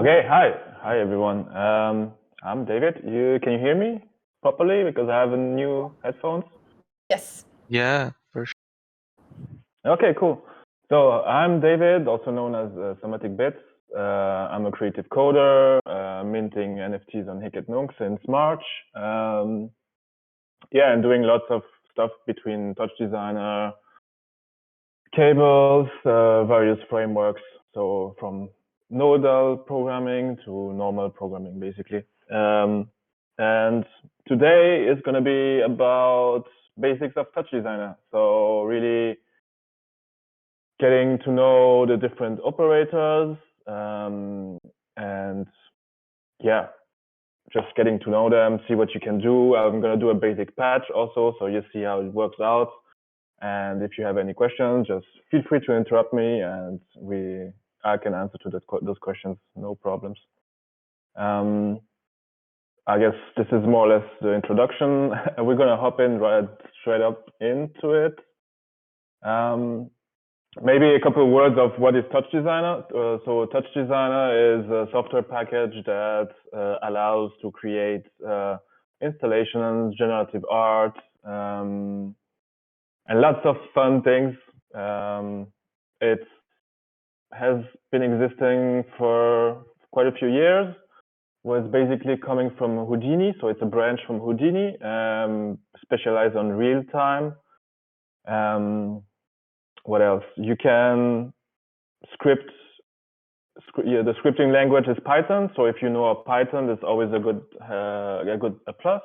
Okay, hi everyone. I'm David. Can you hear me properly because I have a new headphones? Yes. Yeah, for sure. Okay, cool. So I'm David, also known as SomaticBits. I'm a creative coder, minting NFTs on Hic@Nunc since March. Yeah, and doing lots of stuff between TouchDesigner, cables, various frameworks. So from nodal programming to normal programming, basically. And today is going to be about basics of TouchDesigner. So really getting to know the different operators, and yeah, just getting to know them, see what you can do. I'm going to do a basic patch also, so you see how it works out. And if you have any questions, just feel free to interrupt me, and I can answer to those questions, no problems. I guess this is more or less the introduction. We're gonna hop in right straight up into it. Maybe a couple of words of what is TouchDesigner. So TouchDesigner is a software package that allows to create installations, generative art, and lots of fun things. It has been existing for quite a few years. Was basically coming from Houdini, so it's a branch from Houdini, specialized on real time. What else? You can script. Yeah, the scripting language is Python, so if you know Python, it's always a plus.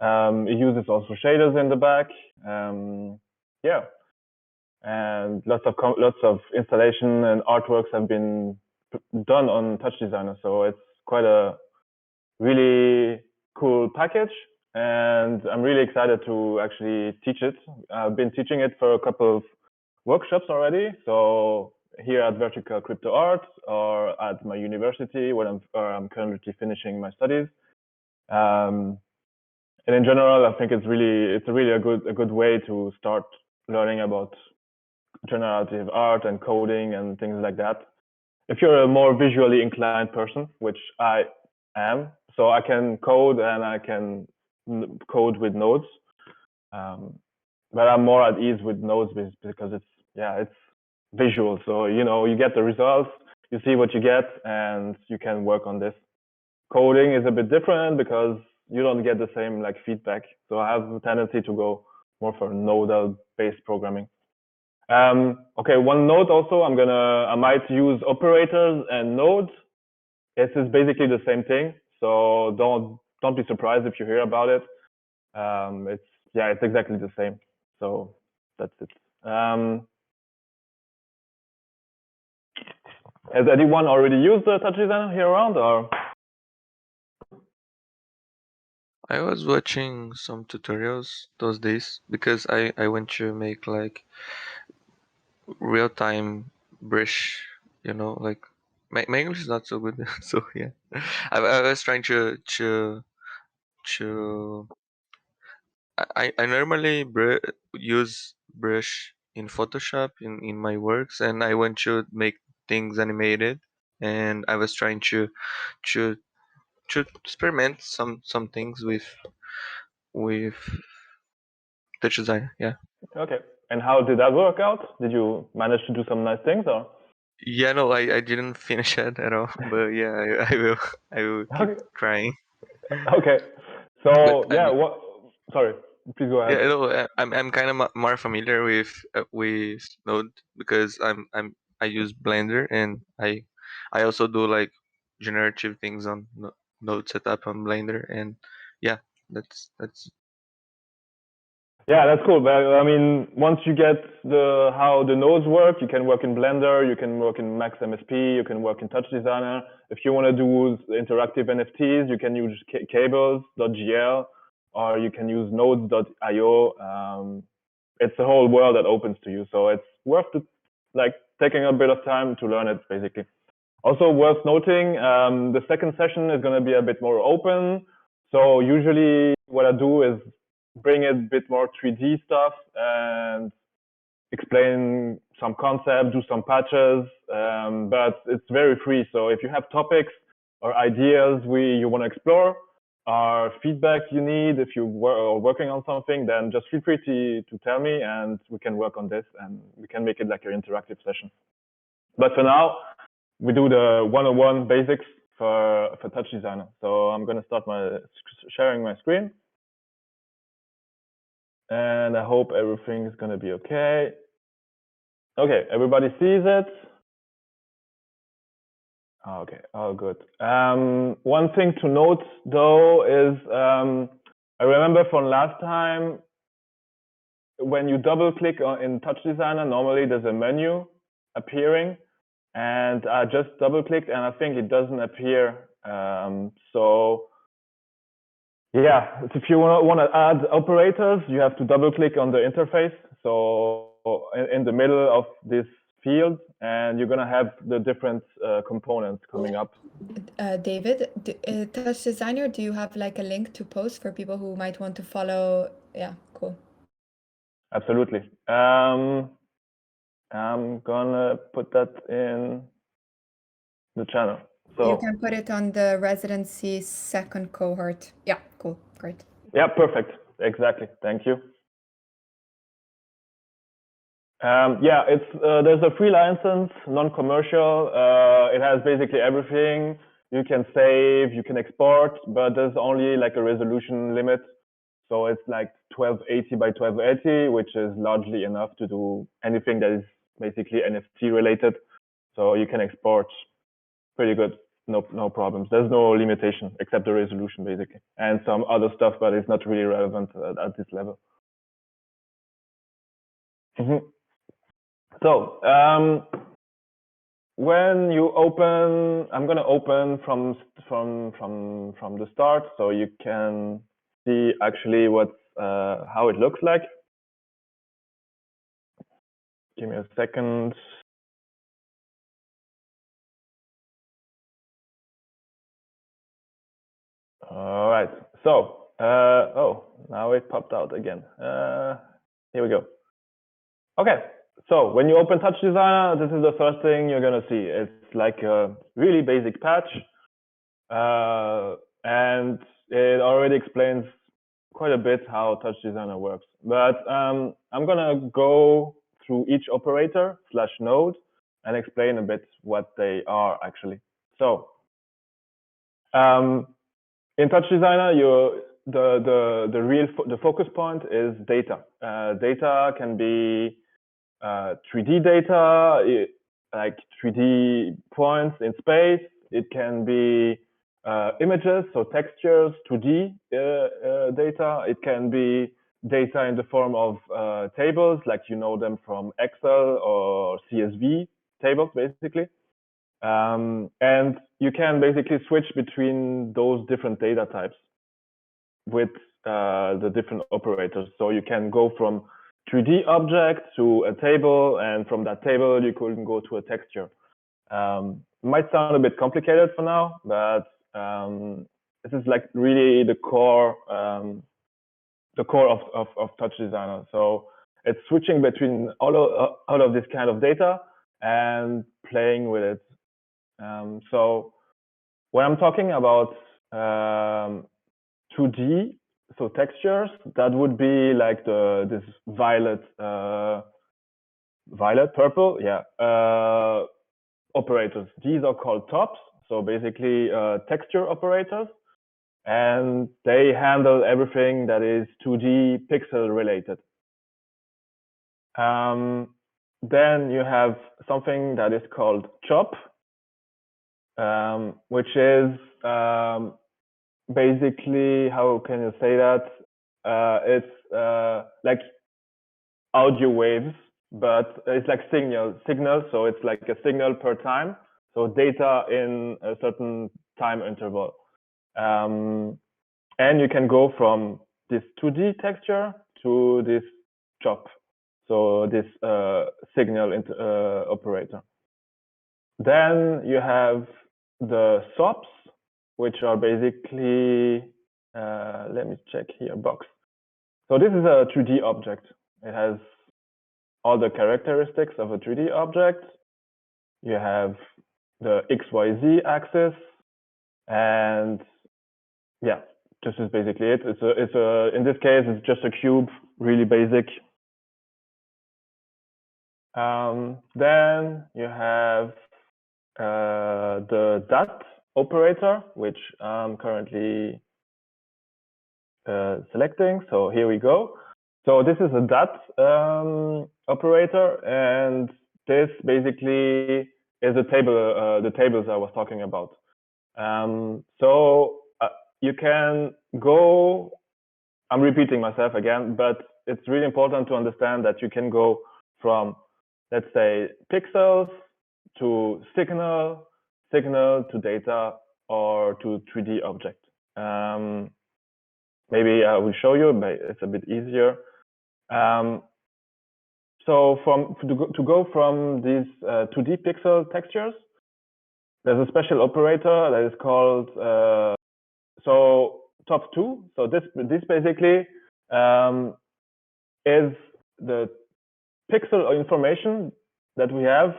It uses also shaders in the back. Yeah, and lots of installation and artworks have been done on TouchDesigner, so it's quite a really cool package, and I'm really excited to actually teach it. I've been teaching it for a couple of workshops already, so here at Vertical Crypto Art or at my university where I'm currently finishing my studies. And in general, I think it's really a good way to start learning about generative art and coding and things like that. If you're a more visually inclined person, which I am, so I can code and I can code with nodes, but I'm more at ease with nodes because it's visual. So you get the results, you see what you get, and you can work on this. Coding is a bit different because you don't get the same like feedback. So I have a tendency to go more for nodal-based programming. Okay, one note also, I might use operators and nodes. This is basically the same thing, so don't be surprised if you hear about it. It's exactly the same. So that's it. Has anyone already used the TouchDesigner here around, or? I was watching some tutorials those days because I want to make like real-time brush, like my English is not so good. So yeah, I was trying to I normally use brush in Photoshop in my works, and I want to make things animated, and I was trying to to experiment some things with TouchDesigner. Yeah. Okay. And how did that work out? Did you manage to do some nice things, or? Yeah, no, I didn't finish it at all, but yeah, I will keep Okay. trying. Okay. But So yeah, Sorry, please go ahead. yeah, no, I'm kind of more familiar with Node because I use Blender, and I also do like generative things on Node setup on Blender, and yeah, that's Yeah, that's cool. But I mean, once you get how the nodes work, you can work in Blender, you can work in Max MSP, you can work in TouchDesigner. If you want to do interactive NFTs, you can use cables.gl, or you can use nodes.io. It's a whole world that opens to you, so it's worth taking a bit of time to learn it, basically. Also worth noting, the second session is going to be a bit more open. So usually what I do is bring a bit more 3D stuff, and explain some concept, do some patches, but it's very free. So if you have topics or ideas you want to explore, or feedback you need, if you are working on something, then just feel free to tell me, and we can work on this, and we can make it like an interactive session. But for now, we do the 101 basics for TouchDesigner. So I'm going to start sharing my screen. And I hope everything is going to be okay. Okay, everybody sees it. Okay, all good. One thing to note, though, is I remember from last time, when you double-click in TouchDesigner, normally there's a menu appearing. And I just double-clicked, and I think it doesn't appear. So yeah, if you want to add operators, you have to double-click on the interface. So in the middle of this field, and you're going to have the different components coming up. David, TouchDesigner, do you have like a link to post for people who might want to follow? Yeah, cool. Absolutely. I'm gonna put that in the channel. So you can put it on the residency second cohort. Yeah, cool, great. Yeah, perfect. Exactly. Thank you. Yeah, it's there's a free license, non-commercial. It has basically everything. You can save, you can export, but there's only like a resolution limit. So it's like 1280 by 1280, which is largely enough to do anything that is basically NFT related. So you can export pretty good, no problems. There's no limitation except the resolution basically, and some other stuff, but it's not really relevant at this level. So when you open, I'm going to open from the start, so you can see actually how it looks like. Give me a second. All right. So oh, now it popped out again. Here we go. Okay. So when you open TouchDesigner, this is the first thing you're going to see. It's like a really basic patch. And it already explains quite a bit how TouchDesigner works. But I'm going to go through each operator / node and explain a bit what they are actually. So in TouchDesigner, the focus point is data. Data can be 3D data, like 3D points in space. It can be images, so textures, 2D data. It can be data in the form of tables, like you know them from Excel or CSV tables, basically. And you can basically switch between those different data types with the different operators. So you can go from 3D object to a table, and from that table you can go to a texture. Might sound a bit complicated for now, but this is like really the core of TouchDesigner. So it's switching between all of this kind of data and playing with it. So when I'm talking about 2D, so textures, that would be like this purple, yeah, operators. These are called tops, so basically texture operators, and they handle everything that is 2D pixel related. Then you have something that is called chop, which is basically, how can you say that? It's like audio waves, but it's like signal, so it's like a signal per time, so data in a certain time interval. And you can go from this 2D texture to this chop, so this signal operator. Then you have the SOPs, which are basically, let me check here, box. So this is a 2D object. It has all the characteristics of a 3D object. You have the XYZ axis, and yeah, this is basically it. In this case, it's just a cube, really basic. Then you have the dot operator, which I'm currently selecting. So here we go. So this is a dot operator, and this basically is the tables I was talking about. So you can go, I'm repeating myself again, but it's really important to understand that you can go from, let's say, pixels to signal to data, or to 3D object. Maybe I will show you, but it's a bit easier. So to go from these 2D pixel textures, there's a special operator that is called so top2. So this basically is the pixel information that we have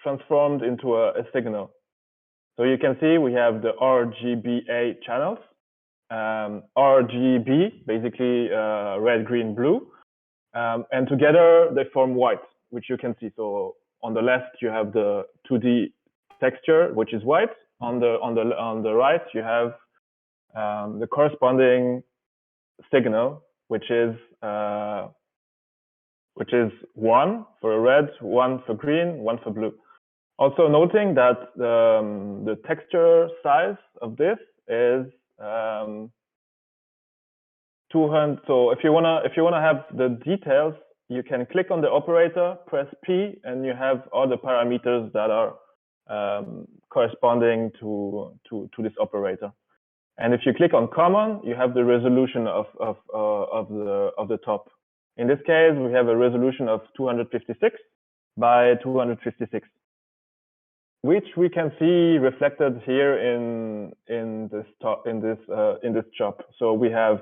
transformed into a signal. So you can see we have the RGBA channels. RGB, basically red, green, blue, and together they form white, which you can see. So on the left you have the 2D texture, which is white. On the right you have the corresponding signal, which is 1 for red, 1 for green, 1 for blue. Also noting that the texture size of this is 200. So if you wanna have the details, you can click on the operator, press P, and you have all the parameters that are corresponding to this operator. And if you click on common, you have the resolution of the top. In this case, we have a resolution of 256 by 256, which we can see reflected here in this chop. So we have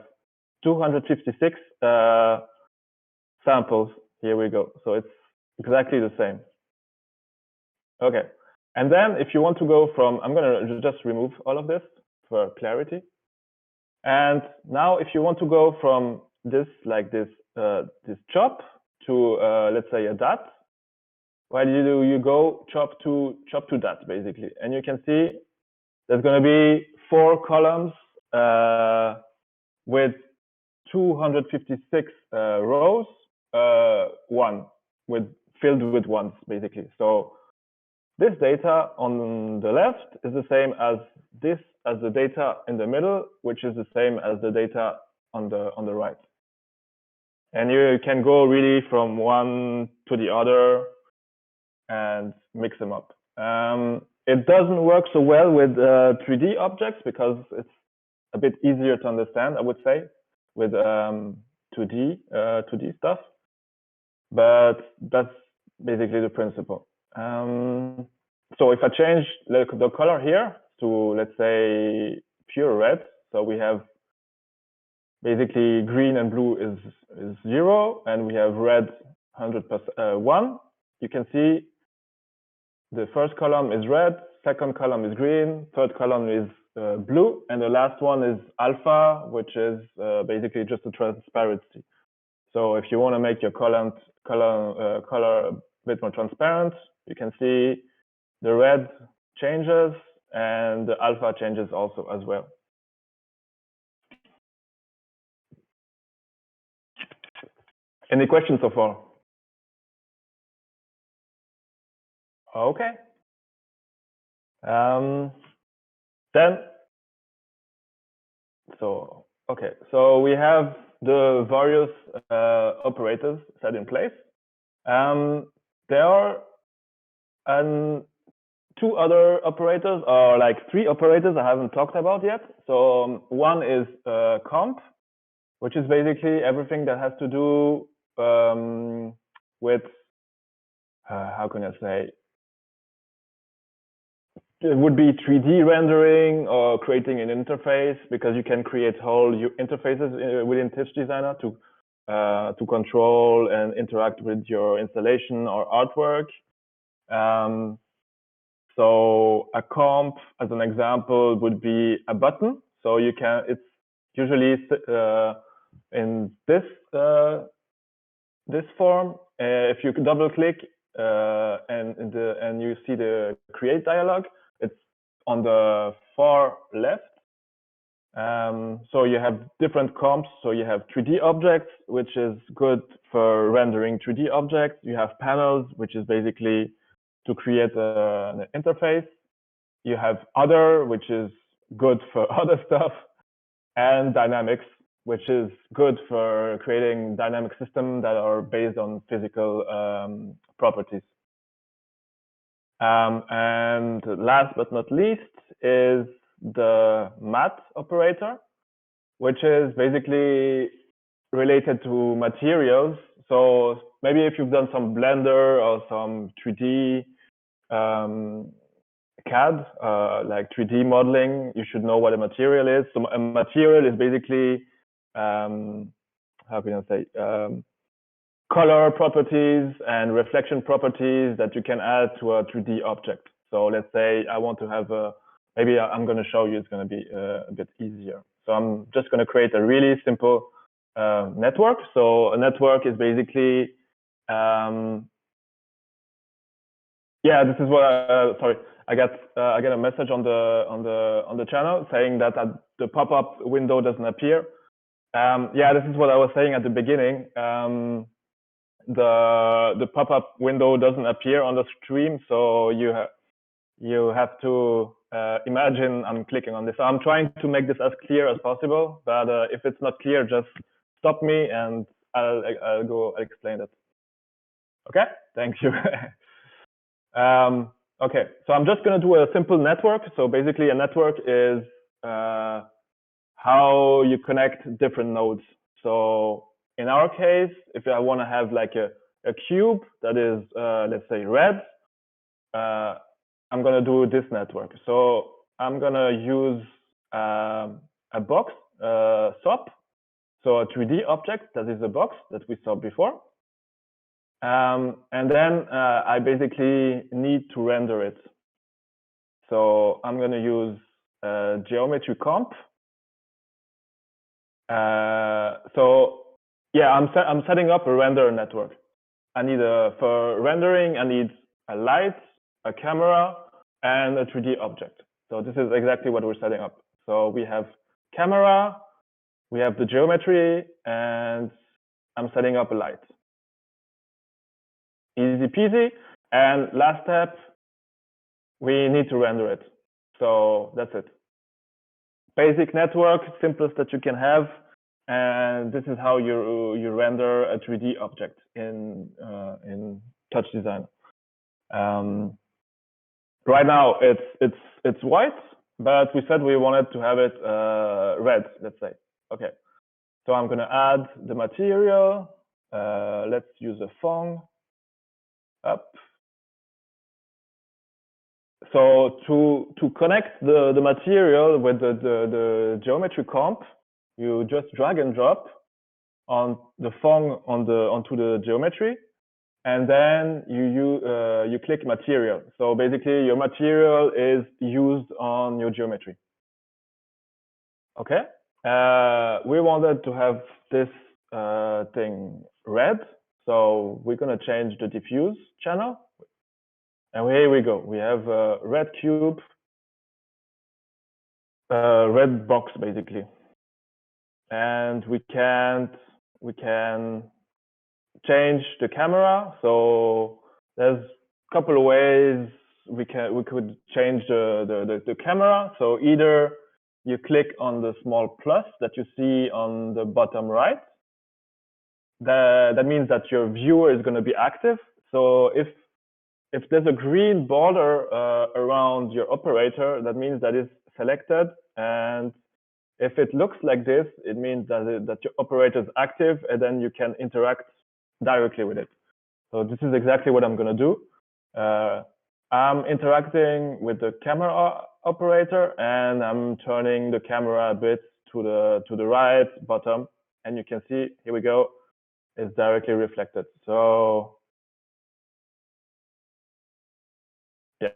256 samples. Here we go. So it's exactly the same. Okay. And then if you want to go from, I'm going to just remove all of this for clarity. And now if you want to go from this, like this chop to, let's say, a dot, well, you go chop to dot, basically. And you can see there's going to be 4 columns with 256 rows, filled with ones, basically. So this data on the left is the same as the data in the middle, which is the same as the data on the right. And you can go really from one to the other and mix them up. It doesn't work so well with 3D objects because it's a bit easier to understand, I would say, with 2D stuff. But that's basically the principle. So if I change the color here to, let's say, pure red, so we have basically green and blue is 0, and we have red 100% 1. You can see the first column is red, second column is green, third column is blue, and the last one is alpha, which is basically just a transparency. So if you want to make your color a bit more transparent, you can see the red changes and the alpha changes also as well. Any questions so far? Okay. Then, so we have the various operators set in place. There are 2 other operators, or like 3 operators I haven't talked about yet. So one is comp, which is basically everything that has to do with, how can I say, it would be 3D rendering or creating an interface, because you can create whole interfaces within TouchDesigner to to control and interact with your installation or artwork. So a comp, as an example, would be a button. So you can, it's usually in this this form. If you double click and you see the create dialog, it's on the far left. So you have different comps. So you have 3D objects, which is good for rendering 3D objects. You have panels, which is basically to create an interface. You have other, which is good for other stuff, and dynamics, which is good for creating dynamic systems that are based on physical properties. And last but not least is the mat operator, which is basically related to materials. So maybe if you've done some Blender or some 3D CAD, like 3D modeling, you should know what a material is. So a material is basically, how can I say, color properties and reflection properties that you can add to a 3D object. So let's say I want to have a, maybe I'm going to show you, it's going to be a bit easier. So I'm just going to create a really simple network. So a network is basically, yeah, this is what, sorry, I get a message on the channel saying that the pop-up window doesn't appear. Yeah, this is what I was saying at the beginning. The pop-up window doesn't appear on the stream, so you have to imagine I'm clicking on this. So I'm trying to make this as clear as possible, but if it's not clear, just stop me and I'll go explain it. Okay, thank you. Okay, so I'm just going to do a simple network. So basically, a network is how you connect different nodes. So in our case, if I want to have like a cube that is, let's say, red, I'm going to do this network. So I'm going to use a box, SOP, so a 3D object that is a box that we saw before. And then I basically need to render it. So I'm going to use geometry comp. So yeah, I'm setting up a render network. I need for rendering, I need a light, a camera, and a 3D object. So this is exactly what we're setting up. So we have camera, we have the geometry, and I'm setting up a light. Easy peasy. And last step, we need to render it. So that's it. Basic network, simplest that you can have. And this is how you render a 3D object in TouchDesigner. Right now it's white, but we said we wanted to have it red, let's say. Okay, so I'm gonna add the material. Let's use a phone. Up. So to connect the material with the geometry comp, you just drag and drop on the phone onto the geometry, and then you click material. So basically, your material is used on your geometry. Okay. We wanted to have this thing red, so we're gonna change the diffuse channel. And here we go. We have a red cube, red box basically, and we can change the camera. So there's a couple of ways we could change the camera. So either you click on the small plus that you see on the bottom right. That means that your viewer is going to be active. So if there's a green border around your operator, that means that it's selected. And if it looks like this, it means that your operator is active, and then you can interact directly with it. So this is exactly what I'm going to do. I'm interacting with the camera operator, and I'm turning the camera a bit to the right bottom. And you can see, here we go, is directly reflected. So yeah,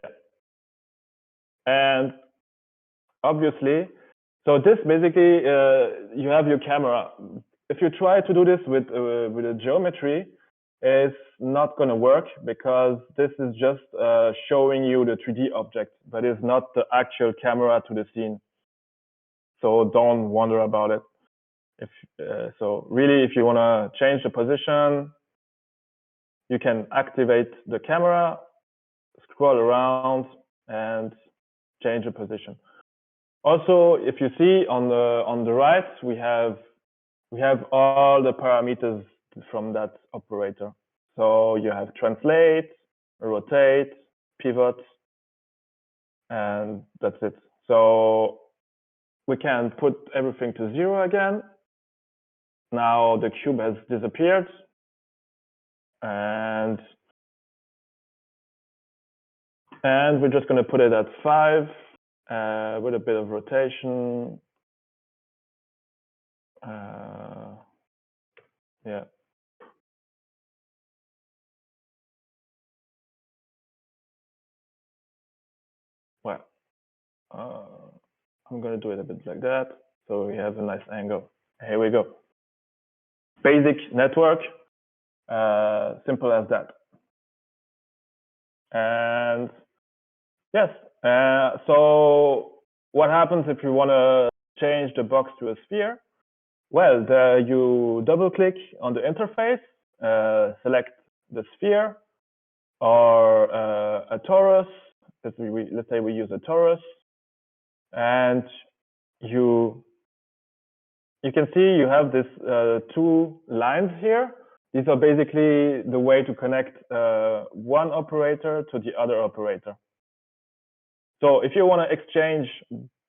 and obviously, so this basically you have your camera. If you try to do this with a geometry, it's not going to work because this is just showing you the 3D object, but it's not the actual camera to the scene. So don't wonder about it. If so, really, if you want to change the position, you can activate the camera, scroll around, and change the position. Also, if you see on the right, we have all the parameters from that operator. So you have translate, rotate, pivot, and that's it. So we can put everything to 0 again. Now the cube has disappeared, and we're just going to put it at 5 with a bit of rotation. Yeah. Well, I'm going to do it a bit like that, so we have a nice angle. Here we go. Basic network, simple as that. And yes, so what happens if you want to change the box to a sphere? Well, you double click on the interface, select the sphere or a torus. Let's say we use a torus, and you can see you have this 2 lines here. These are basically the way to connect one operator to the other operator. So if you want to exchange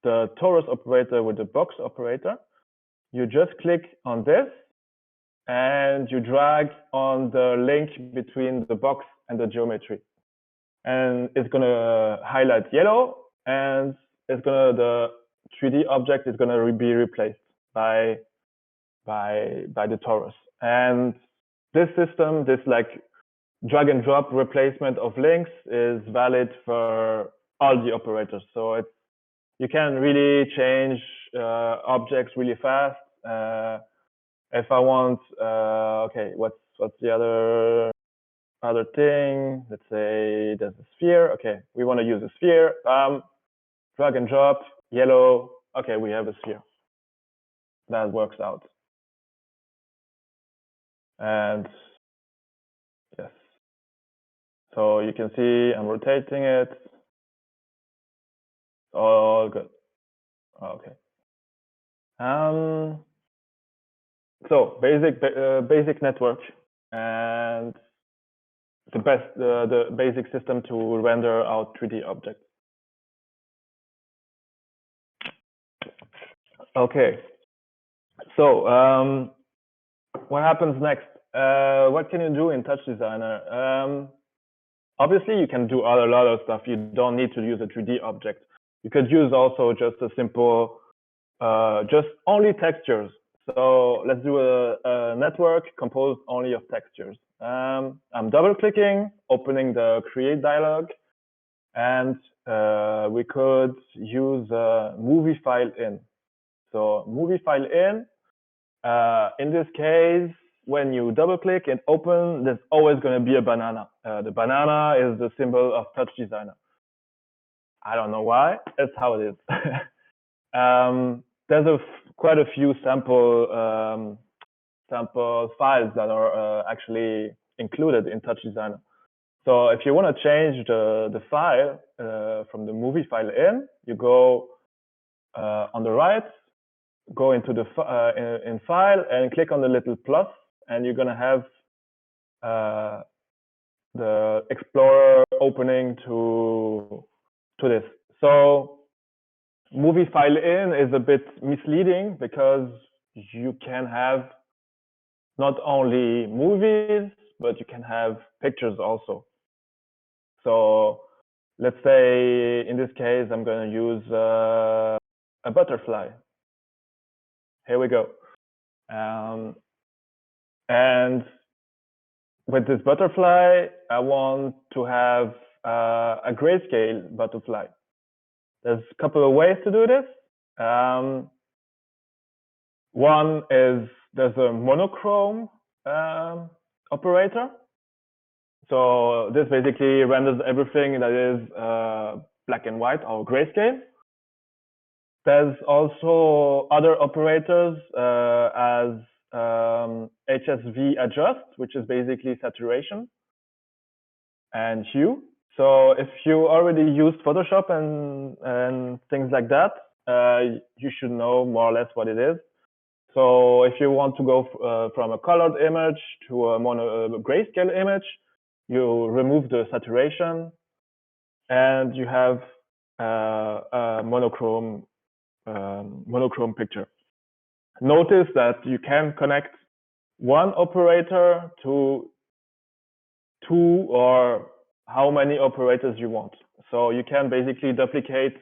the torus operator with the box operator, you just click on this and you drag on the link between the box and the geometry. And it's going to highlight yellow, and the 3D object is going to be replaced by the torus. And this system, this like drag and drop replacement of links, is valid for all the operators. So you can really change objects really fast. If I want, okay, what's the other thing? Let's say there's a sphere. Okay, we want to use a sphere. Drag and drop, yellow. Okay, we have a sphere. That works out. And yes, so you can see I'm rotating it. All good. Okay. So basic network and the basic system to render out 3D objects. Okay. So what happens next? What can you do in TouchDesigner? Obviously, you can do a lot of stuff. You don't need to use a 3D object. You could use also just a simple, just only textures. So let's do a network composed only of textures. I'm double clicking, opening the create dialog, and we could use movie file in. So movie file in this case, when you double click and open, there's always going to be a banana. The banana is the symbol of TouchDesigner. I don't know why, that's how it is. There's quite a few sample files that are actually included in TouchDesigner. So if you want to change the file from the movie file in, you go on the right, go into the in file and click on the little plus, and you're going to have the Explorer opening to this. So movie file in is a bit misleading because you can have not only movies, but you can have pictures also. So let's say in this case, I'm going to use a butterfly. Here we go. And with this butterfly, I want to have a grayscale butterfly. There's a couple of ways to do this. One is there's a monochrome operator. So this basically renders everything that is black and white or grayscale. There's also other operators as HSV adjust, which is basically saturation, and hue. So if you already used Photoshop and things like that, you should know more or less what it is. So if you want to go from a colored image to a grayscale image, you remove the saturation, and you have a monochrome picture. Notice that you can connect one operator to 2 or how many operators you want. So you can basically duplicate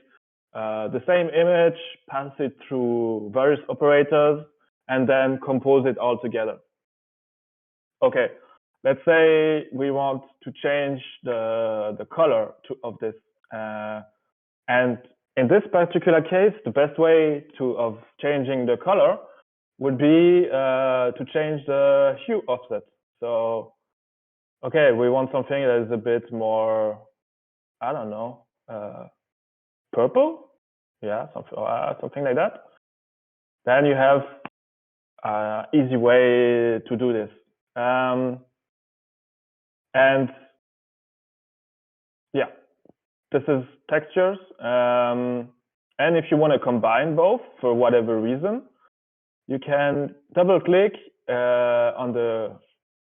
the same image, pass it through various operators, and then compose it all together. Okay, let's say we want to change the color of this. And in this particular case, the best way of changing the color would be to change the hue offset. So, okay, we want something that is a bit more, I don't know, purple? Yeah, something like that. Then you have an easy way to do this. And yeah, this is textures. And if you want to combine both for whatever reason, you can double click on the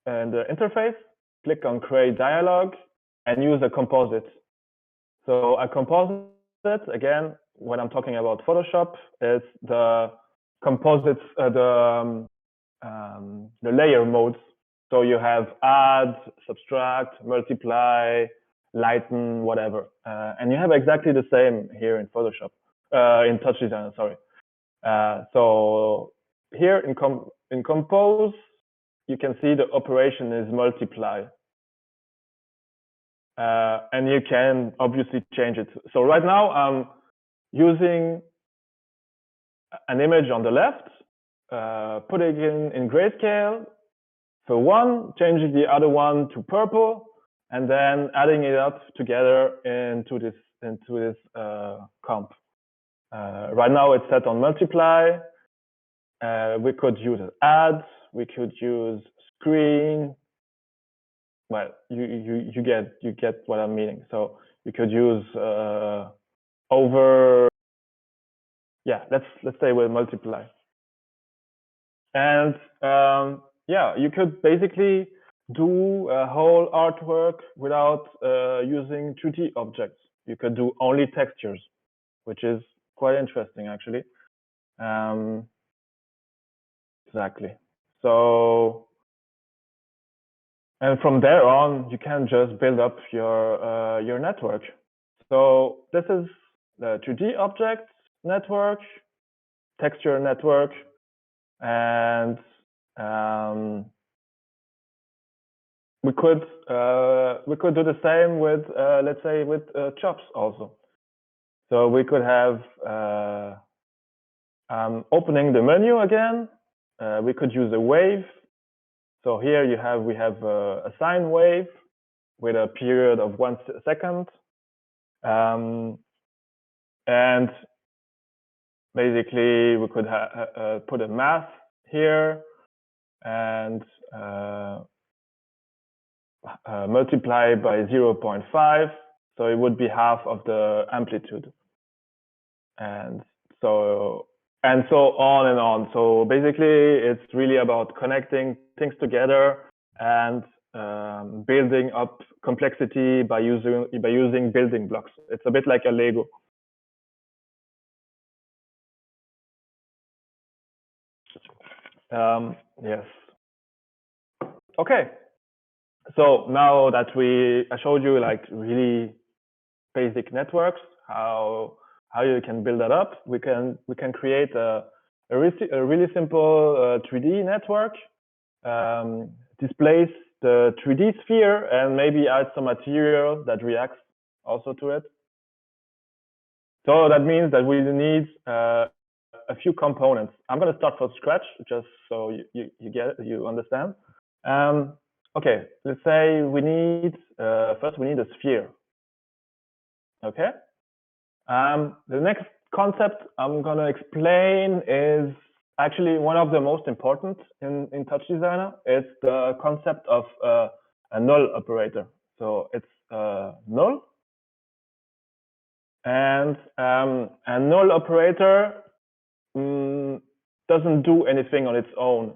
interface, click on create dialog, and use a composite. So a composite, again, when I'm talking about Photoshop, it's the composites, the layer modes. So you have add, subtract, multiply, lighten, whatever. And you have exactly the same here in Photoshop, in TouchDesigner, sorry. So here in Compose, you can see the operation is multiply. And you can obviously change it. So right now I'm using an image on the left, putting it in grayscale for one, changing the other one to purple, and then adding it up together into this comp. Right now it's set on multiply. We could use add. We could use screen. Well, you get what I'm meaning. So you could use over. Yeah, let's stay with multiply. And yeah, you could basically do a whole artwork without using 2D objects. You could do only textures, which is quite interesting actually. Exactly. So, and from there on, you can just build up your network. So this is the 2D object network, texture network, and we could do the same with let's say with chops also. So we could have opening the menu again. We could use a wave. So here we have a sine wave with a period of 1 second, and basically we could put a math here and multiply by 0.5, so it would be half of the amplitude, and so on and on. So basically it's really about connecting things together and building up complexity by using building blocks. It's a bit like a Lego. Yes. Okay. So now that I showed you like really basic networks, how you can build that up, we can create a really simple 3D network displace the 3D sphere and maybe add some material that reacts also to it. So that means that we need a few components. I'm going to start from scratch just so you understand. Okay, let's say we need first we need a sphere. Okay. The next concept I'm going to explain is actually one of the most important in TouchDesigner. It's the concept of a null operator. So it's null, and a null operator doesn't do anything on its own.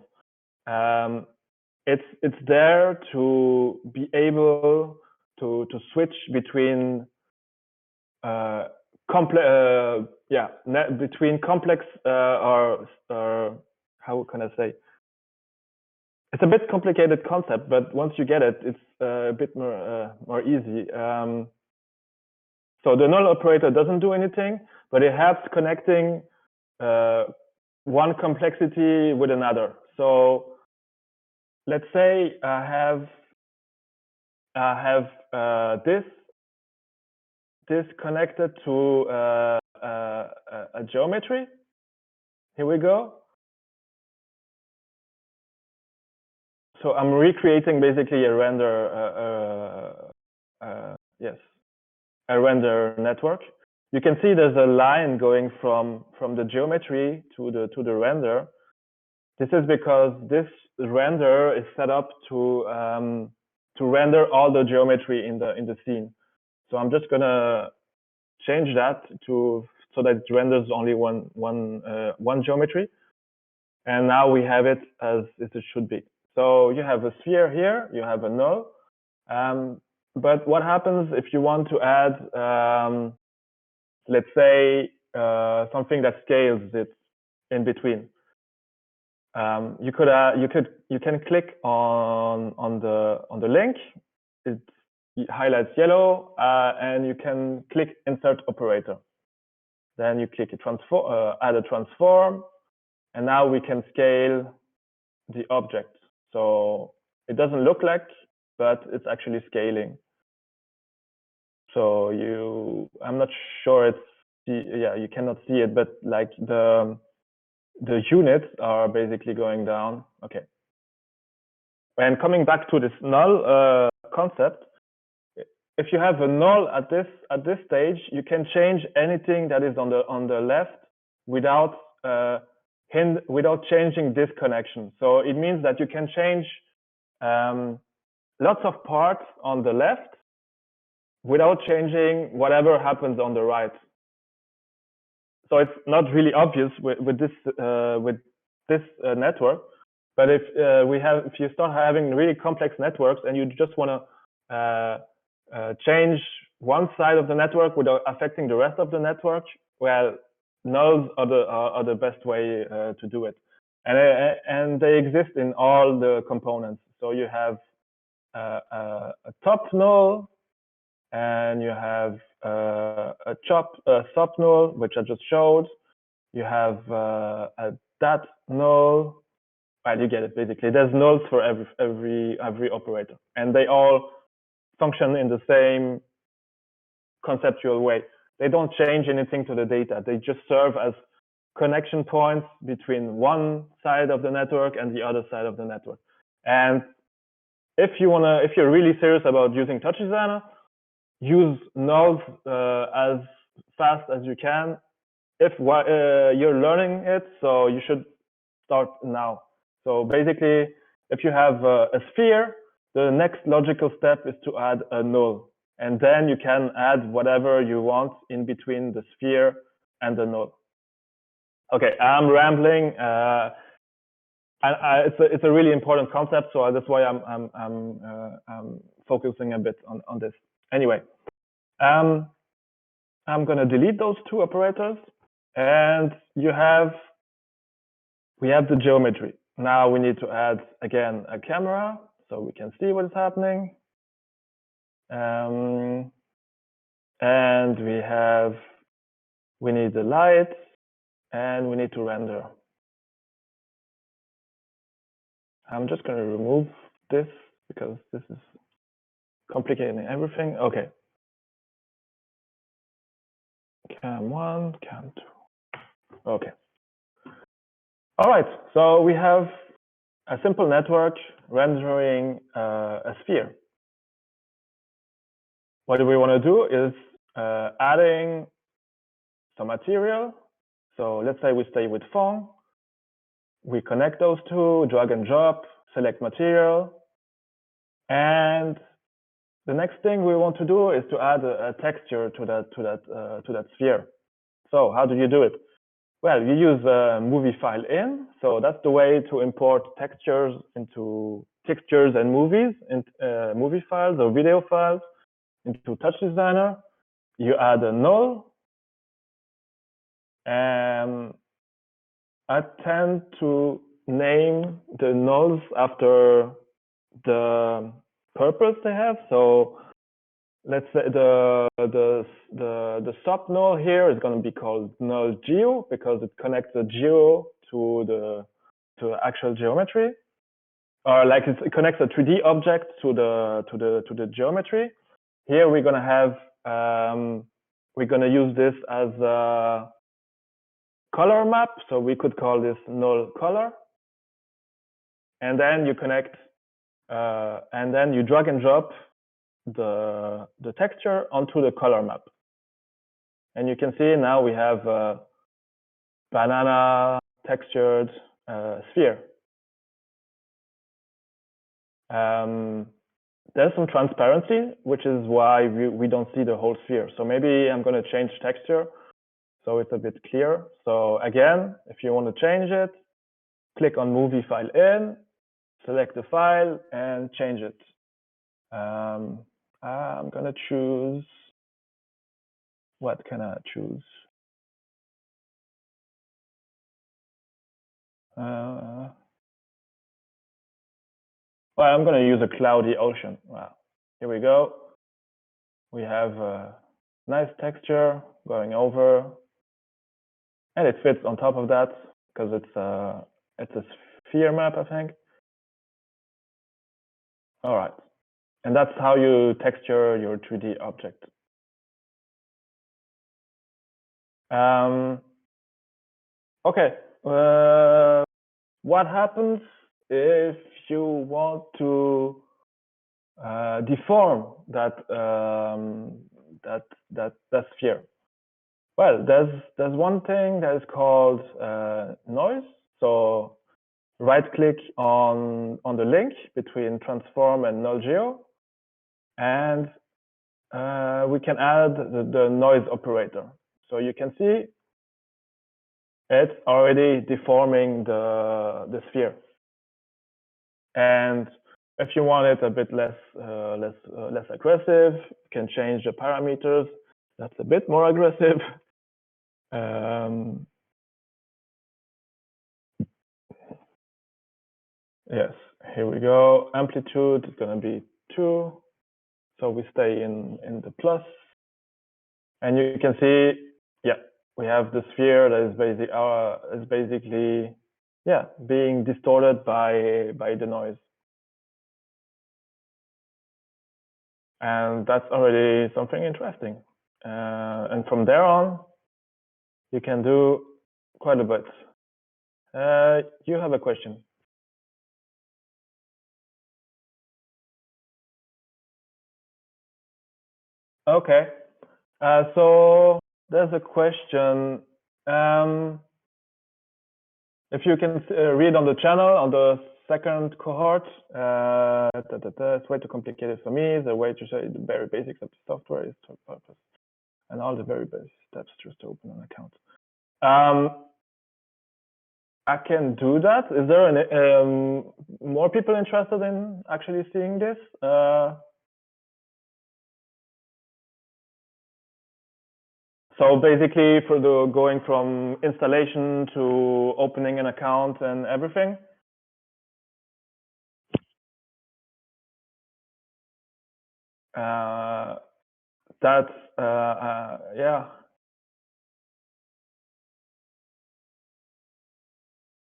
It's there to be able to switch between between complex or how can I say? It's a bit complicated concept, but once you get it, it's a bit more easy. So the null operator doesn't do anything, but it helps connecting one complexity with another. So let's say I have this connected to a geometry. Here we go. So I'm recreating basically a render, a render network. You can see there's a line going from the geometry to the render. This is because this render is set up to render all the geometry in the scene. So I'm just gonna change that so that it renders only one geometry, and now we have it as it should be. So you have a sphere here, you have a null, but what happens if you want to add, let's say, something that scales it in between? You can click on the link. It highlights yellow, and you can click insert operator. Then you click add a transform, and now we can scale the object. So it doesn't look like, but it's actually scaling. So I'm not sure you cannot see it, but like the units are basically going down. Okay. And coming back to this null concept, if you have a null at this stage, you can change anything that is on the left without changing this connection. So it means that you can change lots of parts on the left without changing whatever happens on the right. So it's not really obvious with this network, but if you start having really complex networks and you just want to change one side of the network without affecting the rest of the network, well, nulls are the best way to do it, and they exist in all the components. So you have a top null, and you have a sub null, which I just showed. You have a dat null. Well, you get it basically. There's nulls for every operator, and they all function in the same conceptual way. They don't change anything to the data. They just serve as connection points between one side of the network and the other side of the network. And if you're really serious about using TouchDesigner, use nulls as fast as you can. If you're learning it, so you should start now. So basically, if you have a sphere, the next logical step is to add a null, and then you can add whatever you want in between the sphere and the null. Okay, I'm rambling. It's a really important concept, so that's why I'm focusing a bit on this. Anyway, I'm going to delete those two operators, and we have the geometry. Now we need to add again a camera so we can see what is happening. And we need the light, and we need to render. I'm just going to remove this because this is complicating everything. Okay. Cam1, Cam2. Okay. All right. So we have a simple network rendering a sphere. What we want to do is adding some material. So let's say we stay with font. We connect those two, drag and drop, select material. And the next thing we want to do is to add a texture to that sphere. So how do you do it? Well, you use a movie file in. So that's the way to import textures and movies in movie files or video files into TouchDesigner. You add a null. And I tend to name the nulls after the purpose they have. So let's say the sub null here is going to be called null geo because it connects the geo to the actual geometry, or like it connects a 3D object to the geometry. Here we're going to have we're going to use this as a color map, so we could call this null color. And then you connect, and then you drag and drop the texture onto the color map. And you can see now we have a banana textured sphere. There's some transparency, which is why we don't see the whole sphere. So maybe I'm going to change texture so it's a bit clear. So again, if you want to change it, click on movie file in, select the file and change it. I'm going to choose, what can I choose? Well, I'm going to use a cloudy ocean. Wow. Here we go. We have a nice texture going over, and it fits on top of that because it's a sphere map, I think. All right. And that's how you texture your 3D object. Okay. What happens if you want to deform that sphere? Well, there's one thing that is called noise. So right-click on the link between transform and null geo, and we can add the noise operator. So you can see it's already deforming the sphere. And if you want it a bit less aggressive, you can change the parameters. That's a bit more aggressive. Yes, here we go. Amplitude is going to be 2. So we stay in the plus. And you can see, yeah, we have the sphere that is basically yeah, being distorted by the noise. And that's already something interesting. And from there on, you can do quite a bit. You have a question. Okay. So there's a question. If you can read on the channel, on the second cohort, it's way too complicated for me. The way to say the very basics of the software is to purpose, and all the very basic steps just to open an account. I can do that. Is there more people interested in actually seeing this? So basically, for the going from installation to opening an account and everything. That's yeah.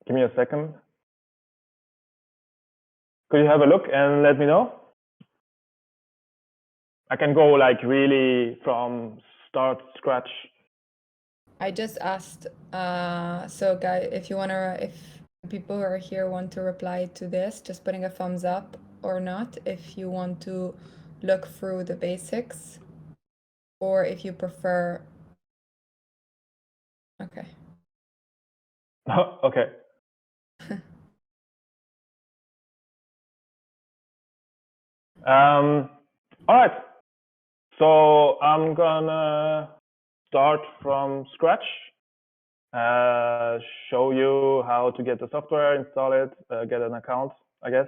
Give me a second. Could you have a look and let me know? I can go like really from scratch. I just asked, so guys, if people who are here want to reply to this, just putting a thumbs up or not, if you want to look through the basics, or if you prefer. Okay. Okay. All right. So I'm gonna start from scratch. Show you how to get the software, install it, get an account, I guess.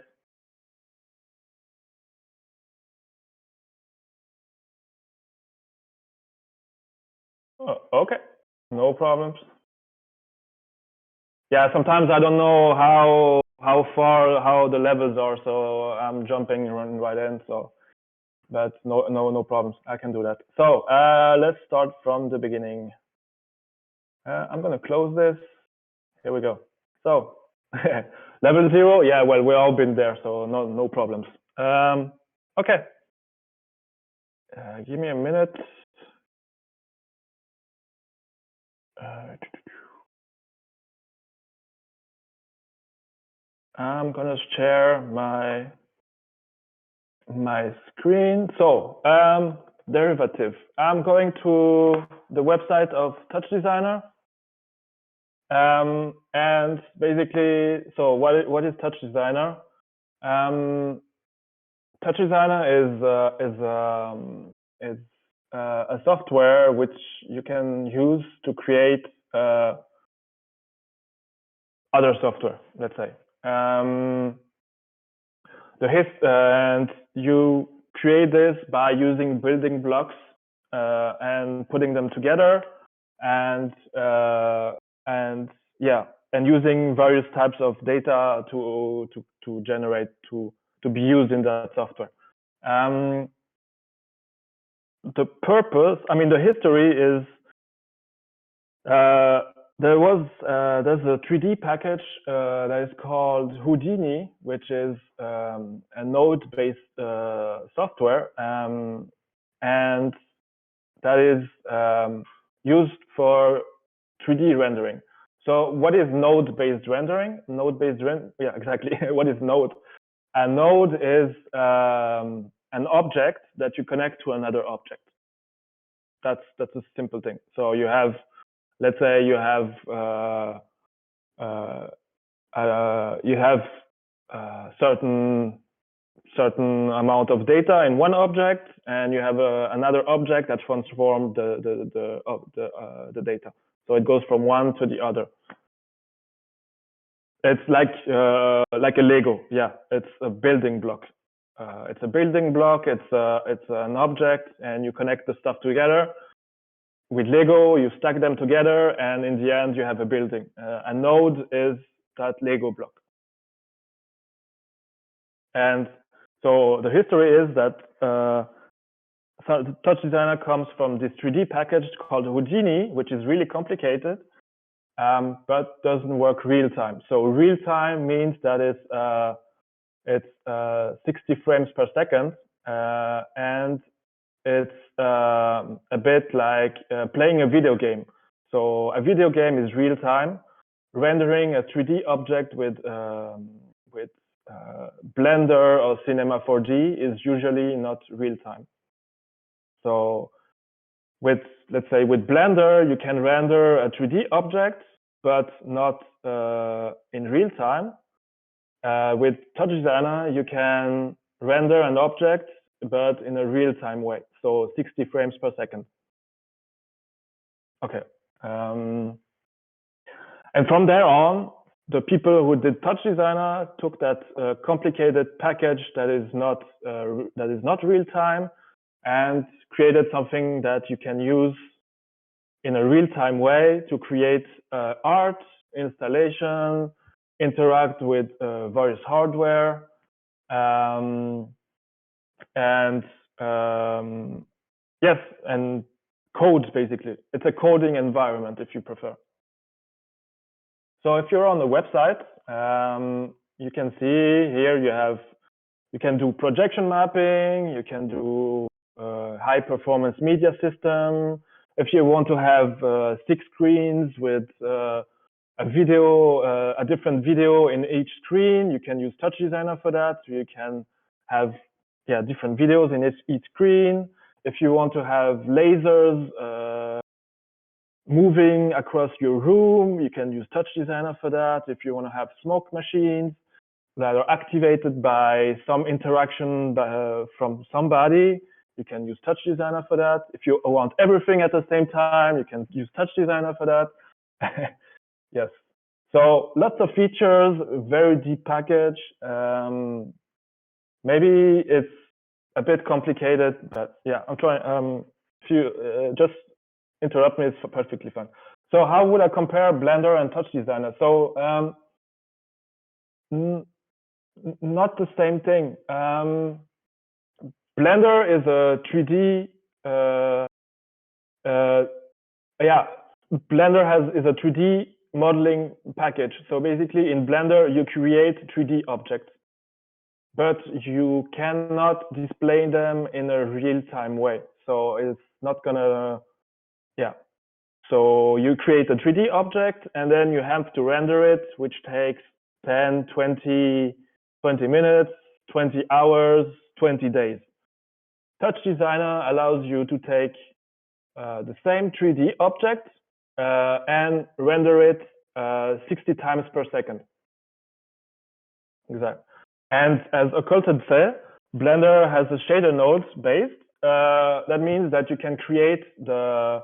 Okay, no problems. Yeah, sometimes I don't know how the levels are, so I'm jumping right in. So, but no problems. I can do that. So let's start from the beginning. I'm gonna close this. Here we go. So level 0. Yeah, well, we've all been there, so no problems. Okay. Give me a minute. I'm gonna share my screen. So derivative. I'm going to the website of TouchDesigner, and basically, so what is TouchDesigner? TouchDesigner is a software which you can use to create other software, let's say. And you create this by using building blocks and putting them together, and using various types of data to generate to be used in that software. The purpose, I mean, the history is there's a 3D package that is called Houdini, which is a node-based software, and that is used for 3D rendering. So what is node-based rendering? Yeah, exactly. What is node? A node is an object that you connect to another object. That's a simple thing. So you have, let's say you have certain amount of data in one object, and you have another object that transforms the data. So it goes from one to the other. It's like a Lego. Yeah, it's a building block. It's a building block. It's an object, and you connect the stuff together. With Lego, you stack them together, and in the end, you have a building. A node is that Lego block. And so the history is that TouchDesigner comes from this 3D package called Houdini, which is really complicated, but doesn't work real time. So real time means that it's 60 frames per second, and it's a bit like playing a video game. So a video game is real time. Rendering a 3D object with Blender or Cinema 4D is usually not real time. So let's say with Blender, you can render a 3D object, but not in real time. With TouchDesigner, you can render an object, but in a real-time way, so 60 frames per second. Okay. And from there on, the people who did TouchDesigner took that complicated package that is not real-time and created something that you can use in a real-time way to create art, installation, interact with various hardware, yes, and code, basically. It's a coding environment, if you prefer. So if you're on the website, you can see here you can do projection mapping, you can do high performance media system. If you want to have 6 screens with a different video in each screen, you can use TouchDesigner for that. You can have different videos in each screen. If you want to have lasers moving across your room, you can use TouchDesigner for that. If you want to have smoke machines that are activated by some interaction from somebody, you can use TouchDesigner for that. If you want everything at the same time, you can use TouchDesigner for that. Yes. So lots of features, very deep package. Maybe it's a bit complicated, but yeah, I'm trying. If you just interrupt me, it's perfectly fine. So how would I compare Blender and TouchDesigner? So not the same thing. Blender is a 3D. Blender is a 3D modeling package. So basically, in Blender, you create 3D objects, but you cannot display them in a real-time way. So it's not gonna, So you create a 3D object, and then you have to render it, which takes 10, 20 minutes, 20 hours, 20 days. TouchDesigner allows you to take the same 3D object and render it 60 times per second. Exactly. And as Occulted said, Blender has a shader node based. That means that you can create the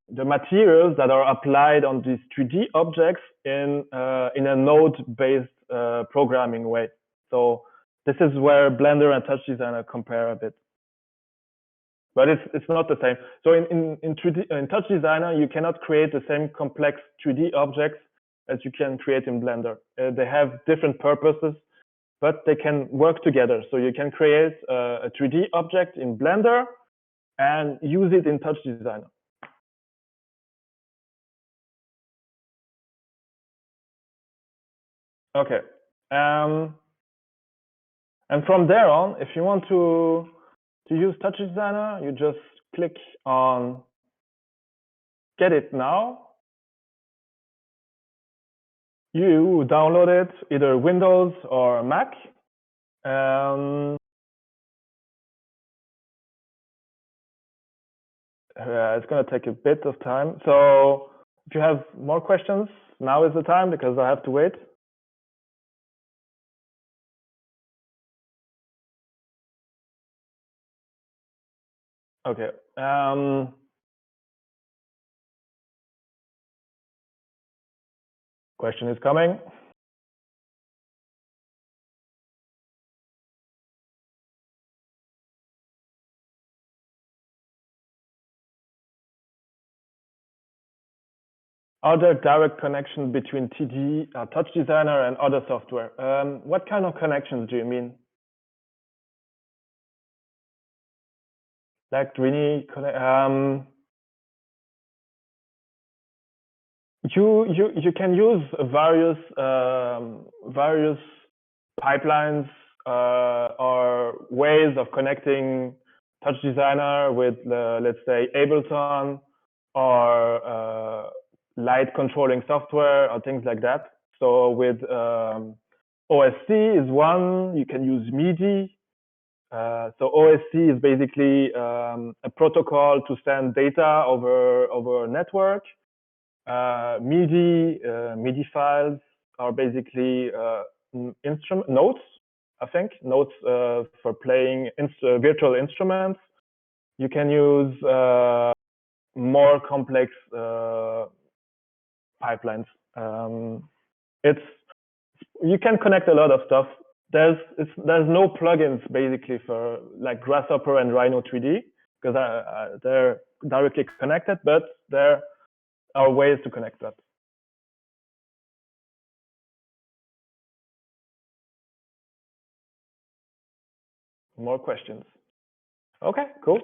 materials that are applied on these 3D objects in a node-based programming way. So this is where Blender and TouchDesigner compare a bit, but it's not the same. So in TouchDesigner, you cannot create the same complex 3D objects as you can create in Blender. They have different purposes, but they can work together. So you can create a 3D object in Blender and use it in TouchDesigner. Okay. And from there on, if you want to use TouchDesigner, you just click on Get It Now. You download it, either Windows or Mac. It's going to take a bit of time. So if you have more questions, now is the time, because I have to wait. Okay. Question is coming. Are there direct connections between TouchDesigner and other software? What kind of connections do you mean? Like really, you can use various pipelines or ways of connecting TouchDesigner with let's say Ableton or light controlling software or things like that. So with OSC is one. You can use MIDI. So OSC is basically a protocol to send data over a network. MIDI files are basically notes, I think, notes for playing virtual instruments. You can use more complex pipelines. You can connect a lot of stuff. There's no plugins basically for like Grasshopper and Rhino 3D, because they're directly connected, but there are ways to connect that. More questions? Okay, cool.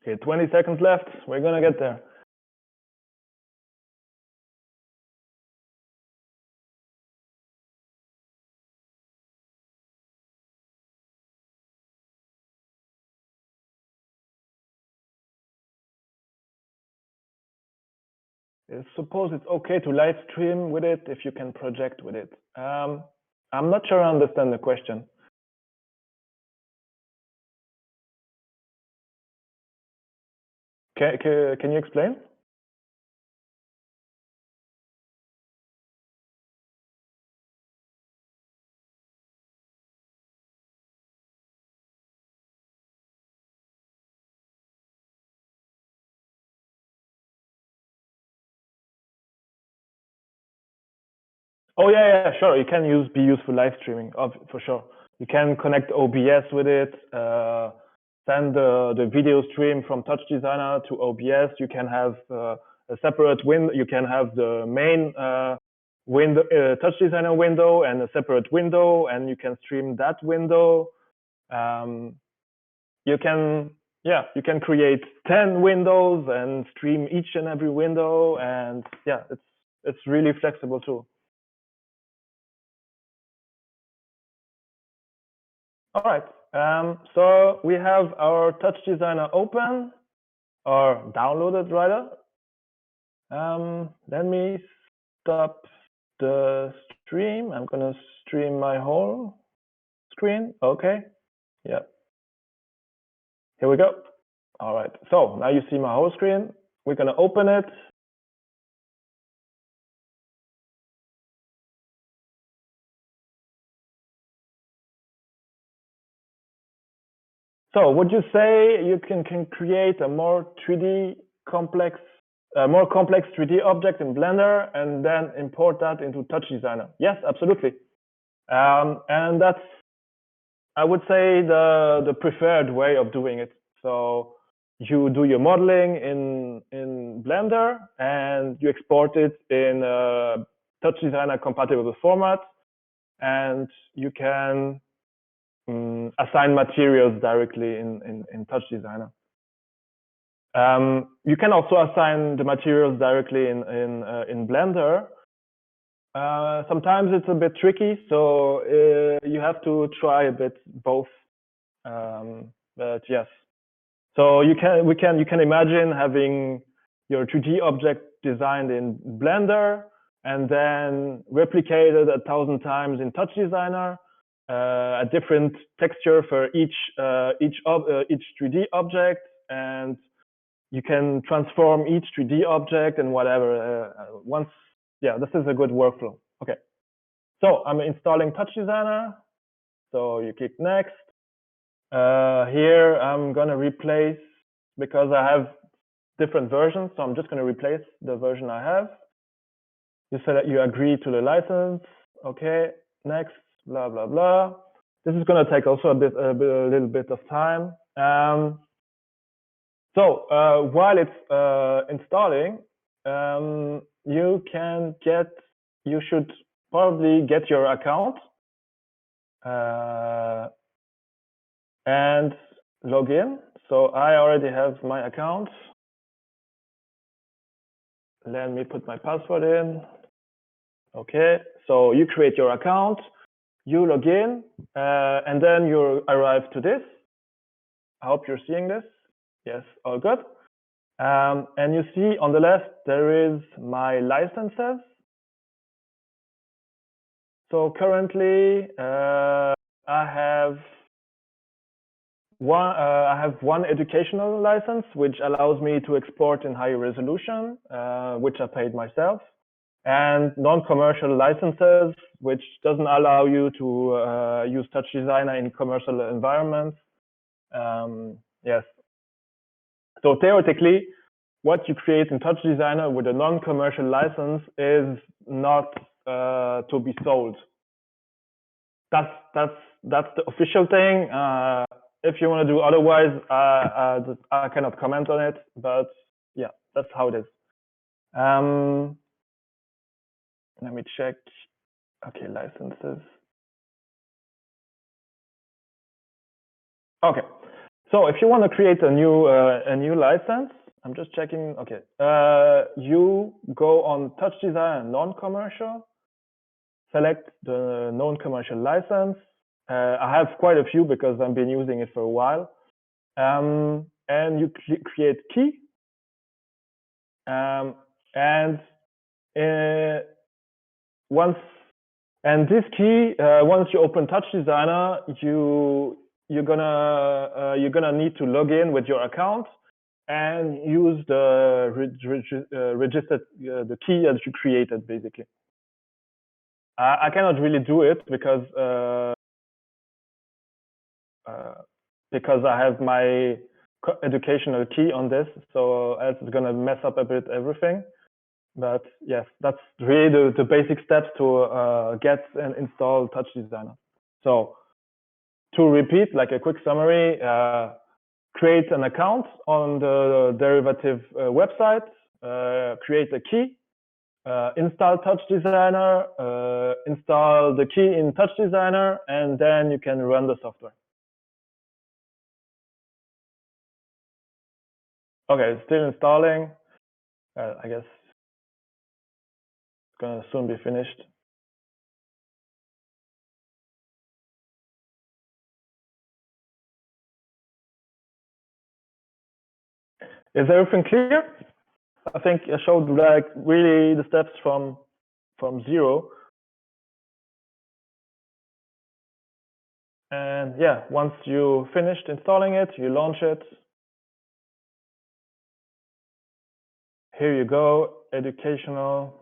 Okay, 20 seconds left. We're gonna get there. I suppose it's okay to live stream with it if you can project with it. I'm not sure I understand the question. Can you explain? Oh yeah, sure. You can be used for live streaming, for sure. You can connect OBS with it, send the video stream from TouchDesigner to OBS. You can have a separate window. You can have the main window, TouchDesigner window, and a separate window, and you can stream that window. You can create 10 windows and stream each and every window, and yeah, it's really flexible too. All right, so we have our TouchDesigner open, or downloaded rather. Let me stop the stream. I'm gonna stream my whole screen. Okay, yeah. Here we go. All right, so now you see my whole screen. We're gonna open it. So would you say you can create a more 3D complex, more complex 3D object in Blender and then import that into TouchDesigner? Yes, absolutely. And that's, I would say, the preferred way of doing it. So you do your modeling in Blender and you export it in a TouchDesigner compatible format, and you can assign materials directly in TouchDesigner. You can also assign the materials directly in Blender. Sometimes it's a bit tricky, so you have to try a bit both. But yes, so you can imagine having your 2D object designed in Blender and then replicated 1,000 times in TouchDesigner. A different texture for each 3D object, and you can transform each 3D object and whatever. This is a good workflow. Okay, so I'm installing TouchDesigner. So you click next. Here I'm gonna replace, because I have different versions, so I'm just gonna replace the version I have. You say that you agree to the license. Okay, next. Blah blah blah. This is going to take also a little bit of time. So while it's installing, you should probably get your account and log in. So I already have my account. Let me put my password in. Okay, so you create your account. You log in, and then you arrive to this. I hope you're seeing this. Yes, all good. And you see on the left, there is my licenses. So currently, I have one educational license, which allows me to export in high resolution, which I paid myself, and non-commercial licenses, which doesn't allow you to use TouchDesigner in commercial environments. Yes. So theoretically, what you create in TouchDesigner with a non-commercial license is not to be sold. That's the official thing. If you want to do otherwise, I cannot comment on it. But yeah, that's how it is. Let me check. Okay, licenses. Okay, So if you want to create a new license, I'm just checking. Okay, you go on TouchDesigner non-commercial, select the non-commercial license. I have quite a few because I've been using it for a while. And you create key. And this key, once you open TouchDesigner, you're gonna need to log in with your account and use the registered the key that you created, basically. I cannot really do it because I have my educational key on this, so else it's gonna mess up a bit everything. But yes, that's really the basic steps to get and install TouchDesigner. So to repeat, like a quick summary, create an account on the derivative website, create a key, install TouchDesigner, install the key in TouchDesigner, and then you can run the software. Okay, still installing. I guess it's gonna soon be finished. Is everything clear? I think I showed like really the steps from zero. And yeah, once you finished installing it, you launch it. Here you go, educational.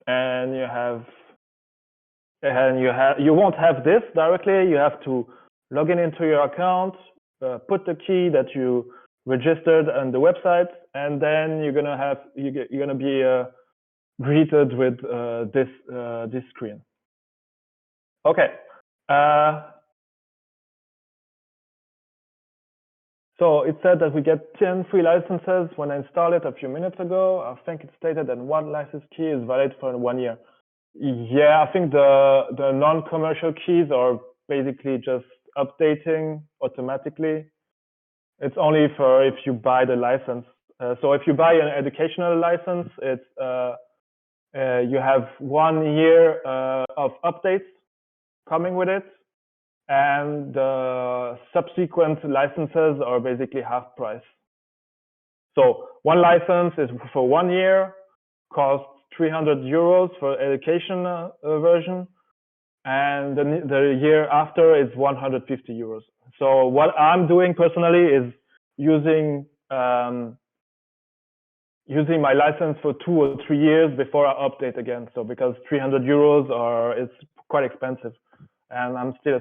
And you won't have this directly. You have to log in into your account, put the key that you registered on the website, and then you're gonna be greeted with this screen. Okay. So it said that we get 10 free licenses when I installed it a few minutes ago. I think it stated that one license key is valid for 1 year. Yeah, I think the non-commercial keys are basically just updating automatically. It's only for if you buy the license. So if you buy an educational license, it's you have 1 year of updates coming with it, and the subsequent licenses are basically half price. So one license is for 1 year, costs 300 euros for education version, and the year after is 150 euros. So what I'm doing personally is using using my license for 2 or 3 years before I update again. So because 300 euros is quite expensive, and I'm still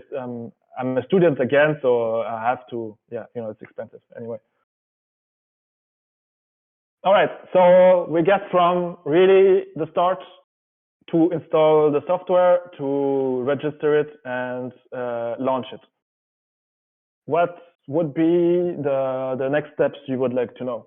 I'm a student again, so I have to, yeah, you know, it's expensive anyway. All right, so we get from really the start to install the software to register it and launch it. What would be the next steps you would like to know?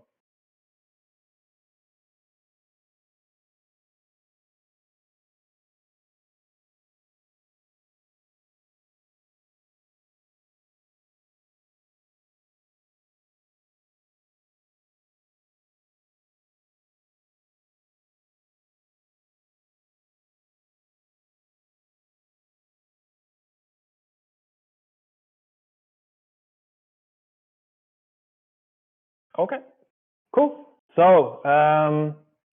Okay, cool. So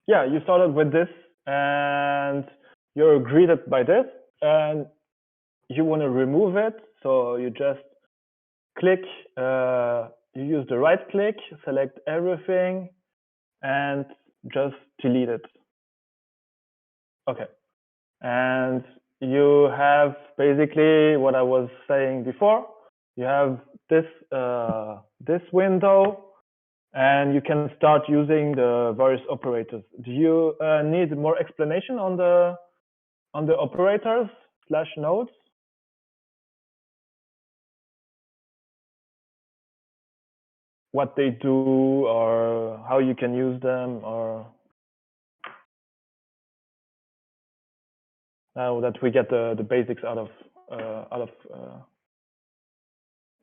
yeah, you started with this and you're greeted by this, and you want to remove it. So you just click, you use the right click, select everything, and just delete it. Okay. And you have basically what I was saying before. You have this this window, and you can start using the various operators. Do you need more explanation on the operators / nodes? What they do, or how you can use them, or that we get the basics out of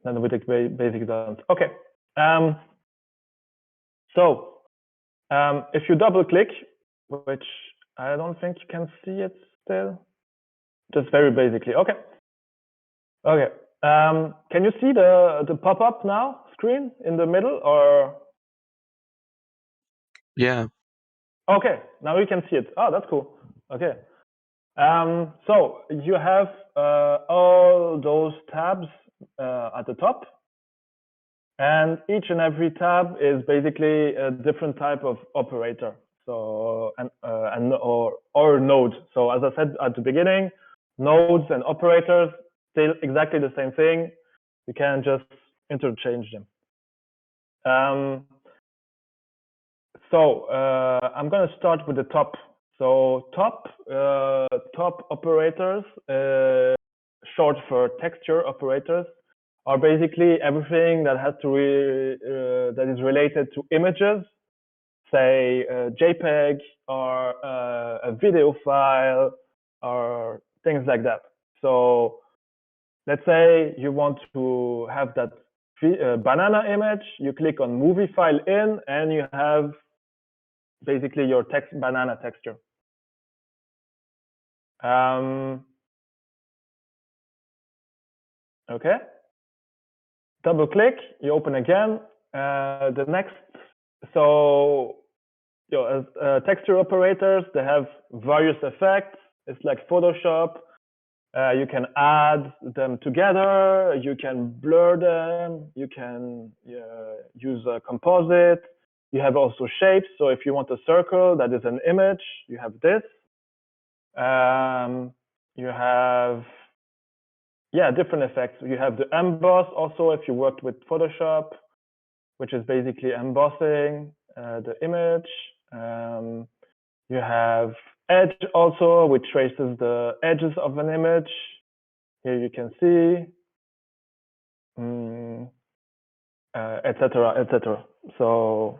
analytic basic done. Okay. So if you double click, which I don't think you can see it still, just very basically. Okay. Okay. Can you see the pop-up now screen in the middle, or? Yeah. Okay. Now you can see it. Oh, that's cool. Okay. So you have all those tabs at the top, and each and every tab is basically a different type of operator. So or node. So as I said at the beginning, nodes and operators still exactly the same thing. You can just interchange them. So I'm going to start with the top. So top operators, short for texture operators, are basically everything that has to that is related to images, say JPEG or a video file or things like that. So let's say you want to have that banana image. You click on movie file in, and you have basically your banana texture. Okay. Double click, you open again. The next, so as texture operators, they have various effects. It's like Photoshop. You can add them together. You can blur them. You can use a composite. You have also shapes. So if you want a circle that is an image, you have this. You have different effects. You have the emboss also if you worked with Photoshop, which is basically embossing the image. You have edge also, which traces the edges of an image. Here you can see, etc., etc. So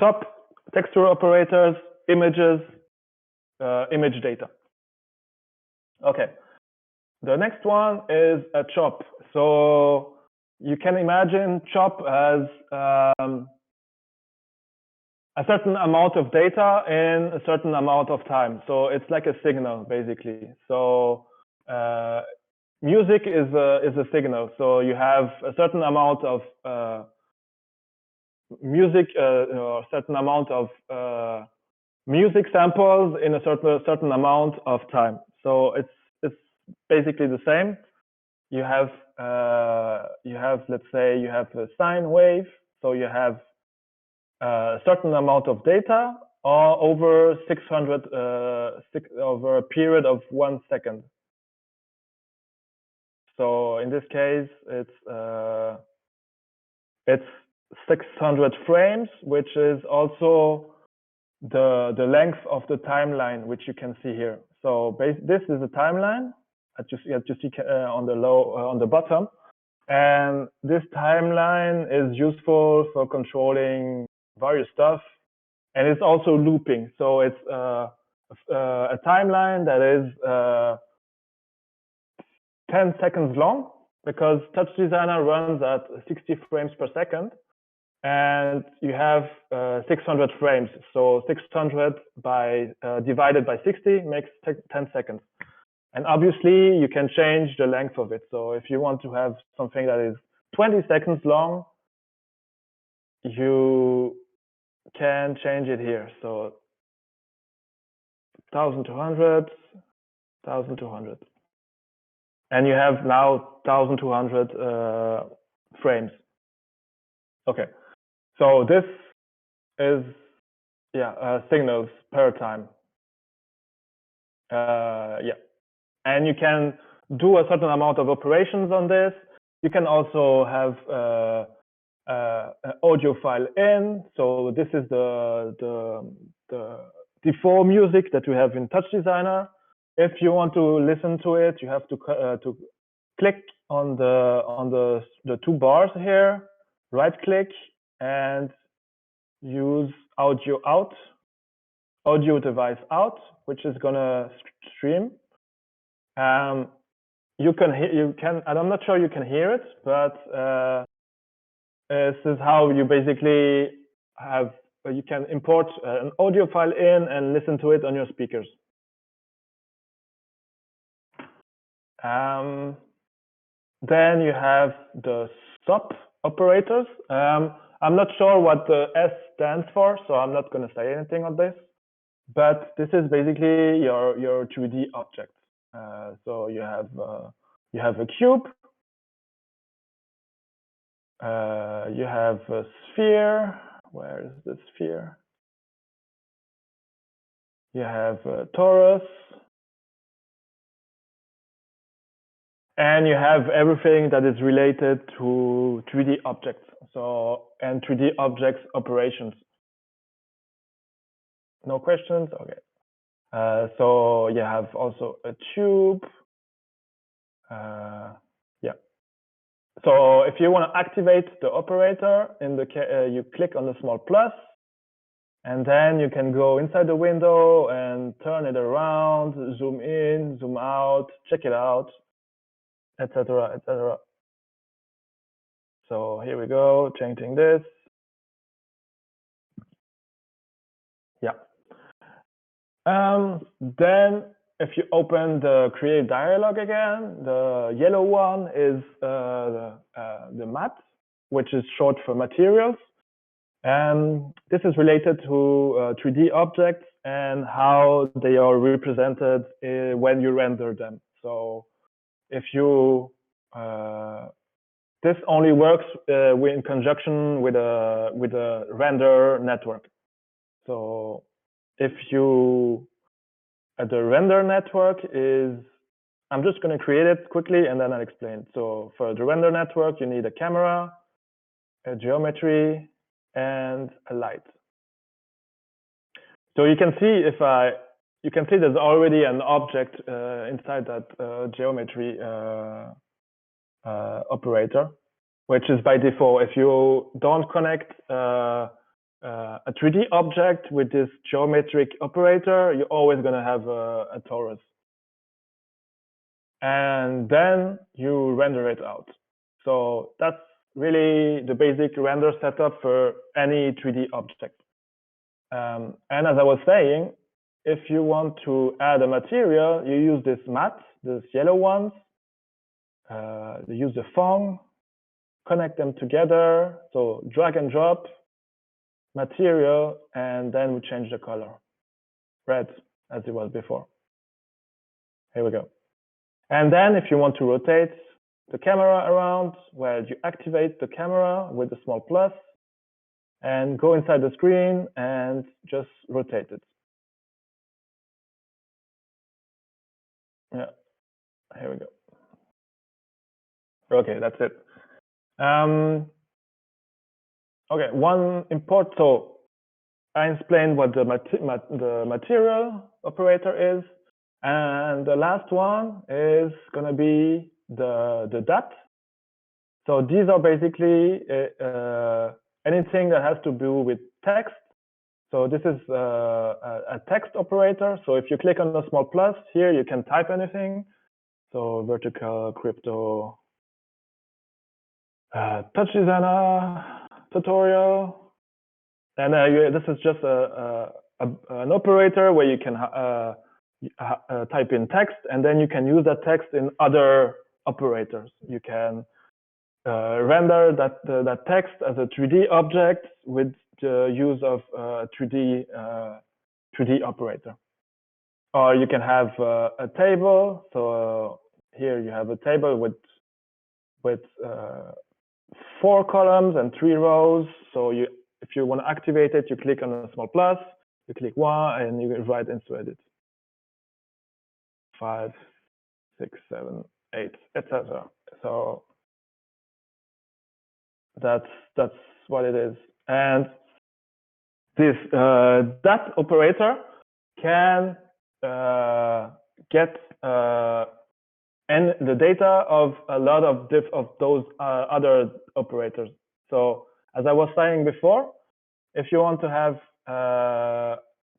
top texture operators, images, image data. Okay. The next one is a chop. So you can imagine chop as a certain amount of data in a certain amount of time. So it's like a signal, basically. So music is a signal. So you have a certain amount of music, a certain amount of music samples in a certain amount of time. So it's basically the same. You have let's say you have a sine wave, so you have a certain amount of data over 600 over a period of 1 second. So in this case, it's 600 frames, which is also the length of the timeline, which you can see here. So this is a timeline that you see on the bottom, and this timeline is useful for controlling various stuff, and it's also looping. So it's a timeline that is 10 seconds long, because TouchDesigner runs at 60 frames per second. And you have 600 frames. So 600 divided by 60 makes 10 seconds. And obviously, you can change the length of it. So if you want to have something that is 20 seconds long, you can change it here. So 1200, 1200. And you have now 1200 frames. Okay. So this is signals per time. And you can do a certain amount of operations on this. You can also have an audio file in. So this is the default music that we have in TouchDesigner. If you want to listen to it, you have to click on the two bars here, right click, and use audio out, audio device out, which is gonna stream. You can, and I'm not sure you can hear it, but this is how you basically have, you can import an audio file in and listen to it on your speakers. Then you have the SOP operators. I'm not sure what the S stands for, so I'm not going to say anything on this. But this is basically your 2D object. So you have a cube, you have a sphere. Where is the sphere? You have a torus, and you have everything that is related to 3D objects. So, and 3D objects operations. No questions? Okay. So you have also a tube. Yeah. So if you want to activate the operator, you click on the small plus, and then you can go inside the window and turn it around, zoom in, zoom out, check it out, etc., etc. So here we go, changing this. Yeah. Then if you open the create dialog again, the yellow one is the mat, which is short for materials. And this is related to 3D objects and how they are represented when you render them. So if you, this only works in conjunction with a render network. So if you, the render network is, I'm just going to create it quickly and then I'll explain. So for the render network, you need a camera, a geometry, and a light. So you can see you can see there's already an object inside that geometry operator, which is by default. If you don't connect a 3D object with this geometric operator, you're always going to have a torus. And then you render it out. So that's really the basic render setup for any 3D object. And as I was saying, if you want to add a material, you use this mat, these yellow ones. You use the phone, connect them together. So drag and drop, material, and then we change the color. Red, as it was before. Here we go. And then if you want to rotate the camera around, well, you activate the camera with the small plus and go inside the screen and just rotate it. Yeah, here we go. Okay, that's it. Okay, one import. So I explained what the material operator is, and the last one is going to be the dat. So these are basically anything that has to do with text. So this is a text operator. So if you click on the small plus here, you can type anything. So vertical crypto TouchDesigner tutorial, and this is just an operator where you can type in text, and then you can use that text in other operators. You can render that text as a 3D object with the use of 3D operator. Or you can have a table. So here you have a table with 4 columns and 3 rows. So if you want to activate it, you click on a small plus, you click 1, and you write inside it. 5, 6, 7, 8, etc. So that's what it is. And this that operator can get and the data of a lot of those other operators. So as I was saying before, if you want to have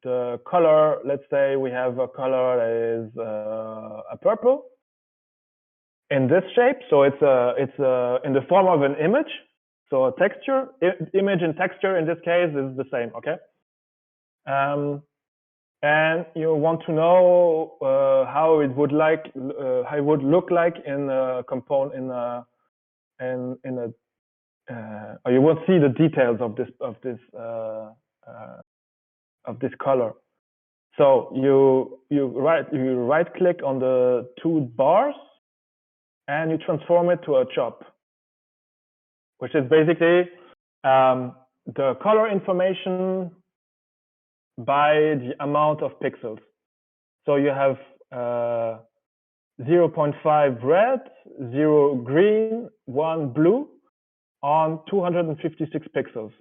the color, let's say we have a color that is a purple in this shape. So it's in the form of an image. So a texture, image and texture in this case is the same, okay? And you want to know how it would look like in a component or you won't see the details of this color. So you right click on the two bars and you transform it to a chop, which is basically the color information by the amount of pixels. So you have 0.5 red, 0 green, 1 blue on 256 pixels.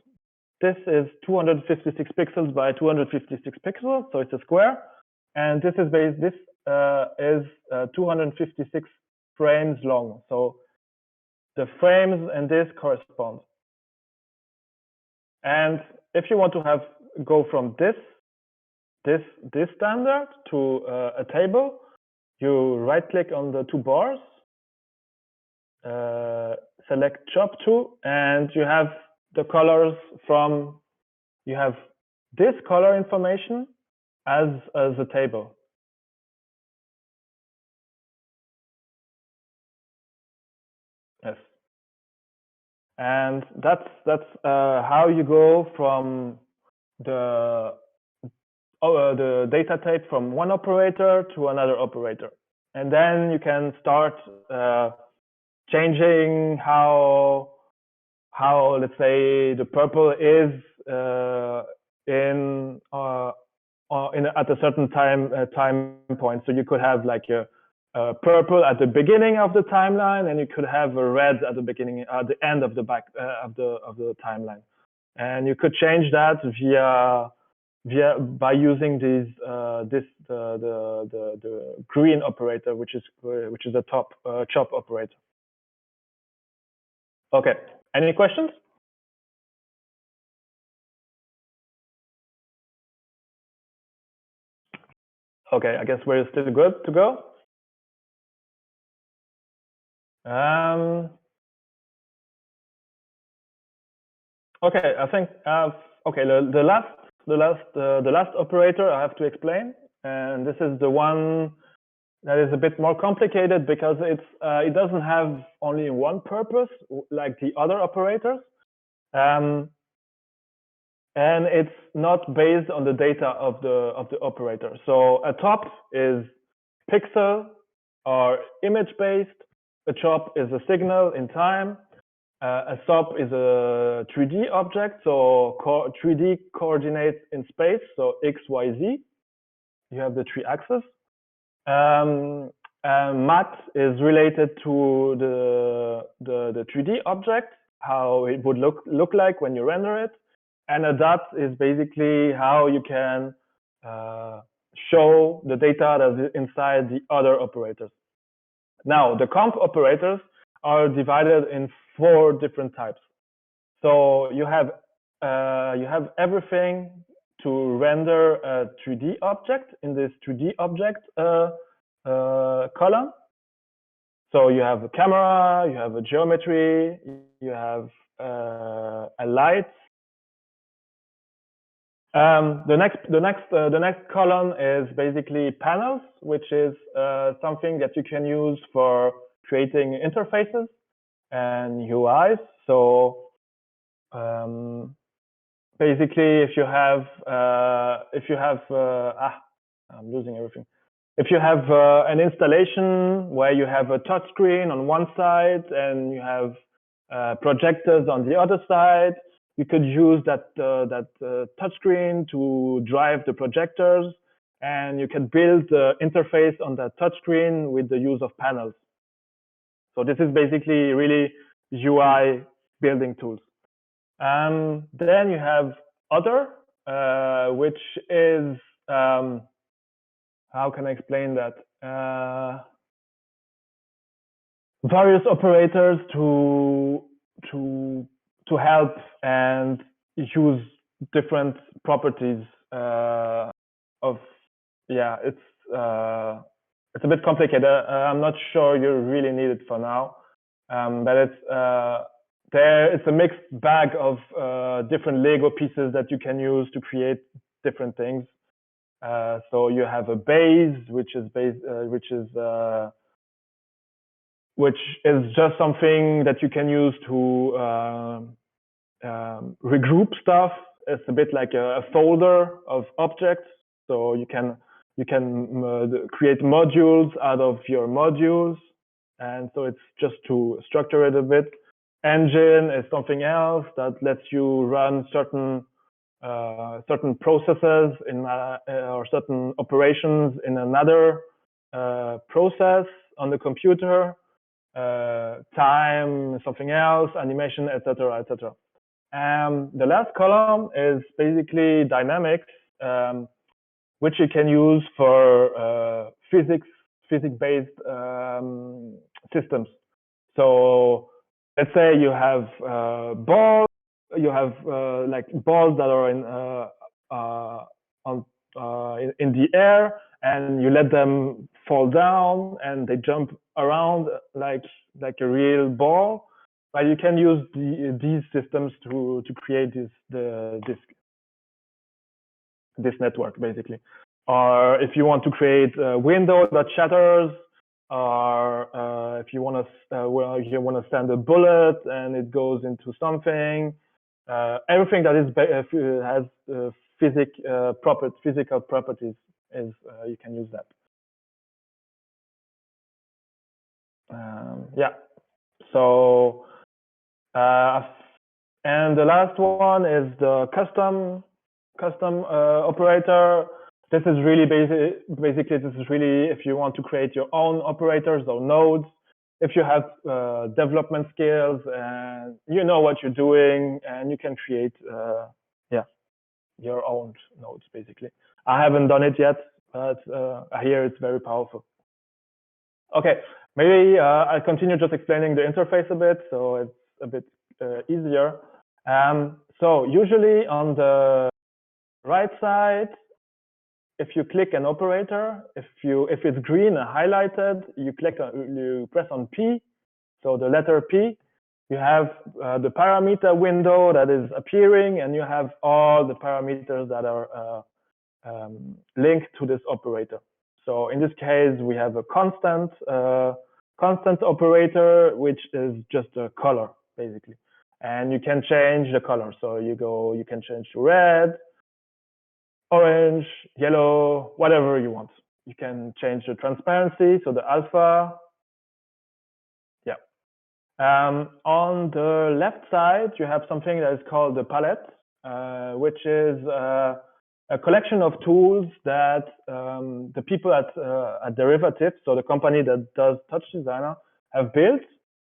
This is 256 pixels by 256 pixels, so it's a square. And this is 256 frames long. So the frames and this correspond. And if you want to go from this standard to a table, you right click on the two bars, select chop to, and you have the colors you have this color information as a table. Yes. And that's how you go from the data type from one operator to another operator. And then you can start changing how let's say the purple is at a certain time point. So you could have like a purple at the beginning of the timeline, and you could have a red at the beginning, at the end of the the timeline. And you could change that by using the green operator, which is a chop operator. Okay. Any questions? Okay, I guess we're still good to go. Okay, I think okay. The last operator I have to explain, and this is the one that is a bit more complicated because it doesn't have only one purpose like the other operators, and it's not based on the data of the operator. So a top is pixel or image based. A chop is a signal in time. A SOP is a 3D object, so 3D coordinates in space, so X, Y, Z. You have the three axes. Mat is related to the 3D object, how it would look like when you render it. And a dot is basically how you can show the data that is inside the other operators. Now, the comp operators are divided in 4 different types. So you have everything to render a 3D object in this 3D object column. So you have a camera, you have a geometry, you have a light. The next column is basically panels, which is something that you can use for creating interfaces and UIs. So basically, if you have I'm losing everything. If you have an installation where you have a touch screen on one side and you have projectors on the other side, you could use that touch screen to drive the projectors, and you can build the interface on that touch screen with the use of panels. So this is basically really UI building tools. Then you have other, which is how can I explain that? Various operators to help and use different properties it's a bit complicated. I'm not sure you really need it for now, but it's a mixed bag of different Lego pieces that you can use to create different things. So you have a base, which is just something that you can use to regroup stuff. It's a bit like a folder of objects. So you can create modules out of your modules, and so it's just to structure it a bit. Engine is something else that lets you run certain processes or certain operations in another process on the computer. Time, something else, animation, etc., etc. The last column is basically dynamics, which you can use for physics-based systems. So let's say you have balls. You have like balls that are in the air, and you let them fall down, and they jump around like a real ball. But you can use these systems to create this network, basically. Or if you want to create a window that shatters, or if you want to send a bullet and it goes into something, everything that has physical properties is you can use that. Yeah. So and the last one is the custom operator. This is really basically this is really if you want to create your own operators or nodes. If you have development skills and you know what you're doing, and you can create your own nodes, basically. I haven't done it yet, but I hear it's very powerful. Okay, maybe I'll continue just explaining the interface a bit, so it's a bit easier. So usually on the right side, if you click an operator, if it's green and highlighted, you press on P, so the letter P. You have the parameter window that is appearing, and you have all the parameters that are linked to this operator. So in this case, we have a constant operator, which is just a color, basically. And you can change the color. So you can change to red, orange, yellow, whatever you want. You can change the transparency, so the alpha. Yeah. On the left side, you have something that is called the palette, which is a collection of tools that the people at Derivative, so the company that does TouchDesigner, have built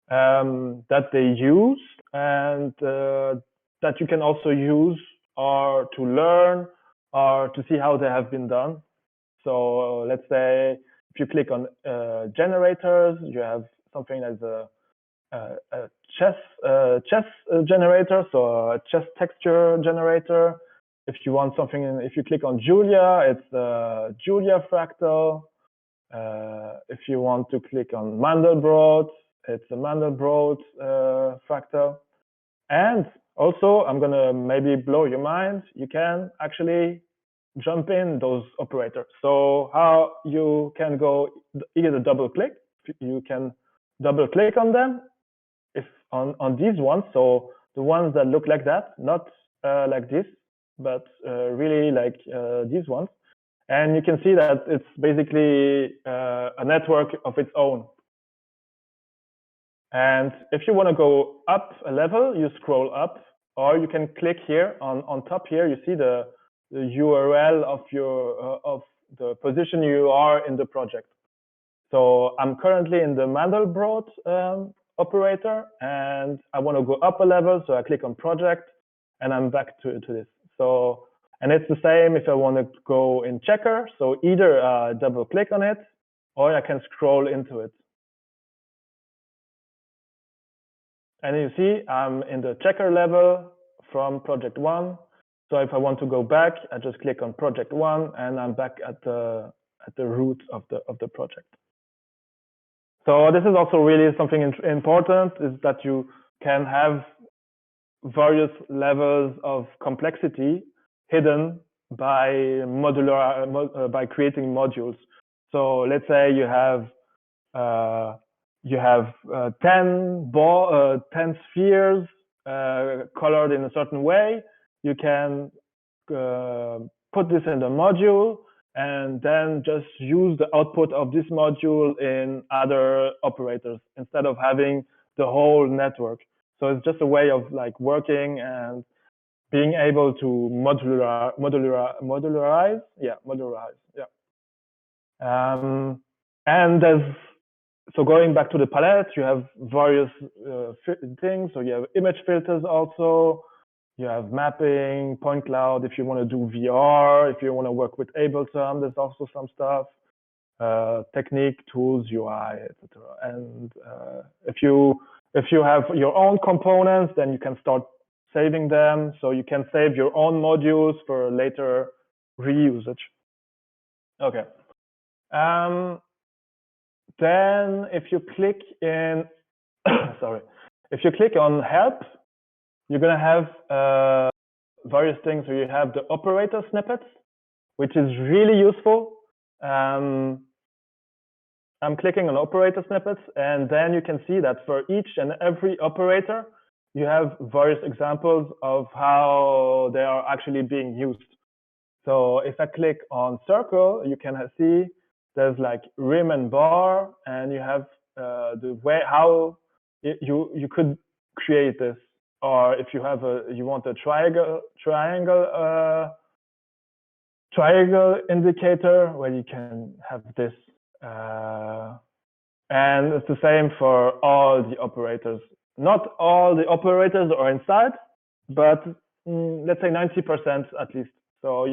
that they use, and that you can also use or to learn or to see how they have been done. So let's say if you click on generators, you have something that's a chess generator, so a chess texture generator. If you want something, if you click on Julia, it's a Julia fractal. If you want to click on Mandelbrot, it's a Mandelbrot fractal. And also, I'm gonna maybe blow your mind. You can actually jump in those operators. So how you can go either double click, you can double click on them if on these ones. So the ones that look like that, not like this, but really like these ones. And you can see that it's basically a network of its own. And if you want to go up a level, you scroll up, or you can click here on top here. You see the URL of your of the position you are in the project. So I'm currently in the Mandelbrot operator, and I want to go up a level, so I click on project, and I'm back to this. So, and it's the same if I want to go in checker. So either double click on it, or I can scroll into it. And you see I'm in the checker level from project 1. So if I want to go back, I just click on project 1, and I'm back at the root of the project. So this is also really something important, is that you can have various levels of complexity hidden by by creating modules. So let's say you have 10 spheres colored in a certain way. You can put this in the module and then just use the output of this module in other operators instead of having the whole network. So it's just a way of like working and being able to modularize. And so going back to the palette, you have various things. So you have image filters also. You have mapping, point cloud. If you want to do VR, if you want to work with Ableton, there's also some stuff. Technique, tools, UI, etc. And if you have your own components, then you can start saving them. So you can save your own modules for later reusage. Okay. Then if you click in, if you click on help, you're going to have various things. So you have the operator snippets, which is really useful. I'm clicking on operator snippets, and then you can see that for each and every operator, you have various examples of how they are actually being used. So if I click on circle, you can see there's like rim and bar, and you have the way how you could create this. Or if you have you want a triangle indicator, where you can have this. And it's the same for all the operators. Not all the operators are inside, but let's say 90% at least. So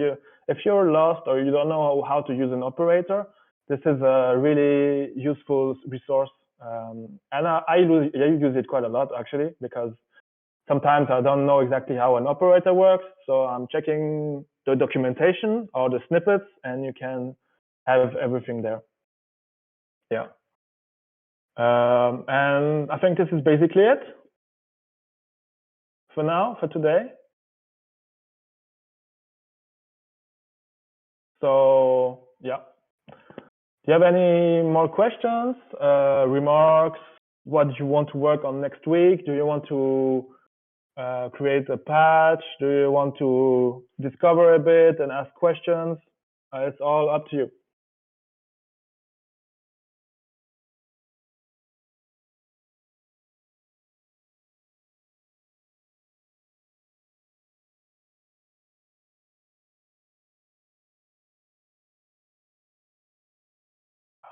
if you're lost or you don't know how to use an operator, this is a really useful resource. And I use it quite a lot, actually, because sometimes I don't know exactly how an operator works. So I'm checking the documentation or the snippets, and you can have everything there. Yeah. And I think this is basically it for now, for today. So, yeah. Do you have any more questions, remarks? What do you want to work on next week? Do you want to create a patch? Do you want to discover a bit and ask questions? It's all up to you.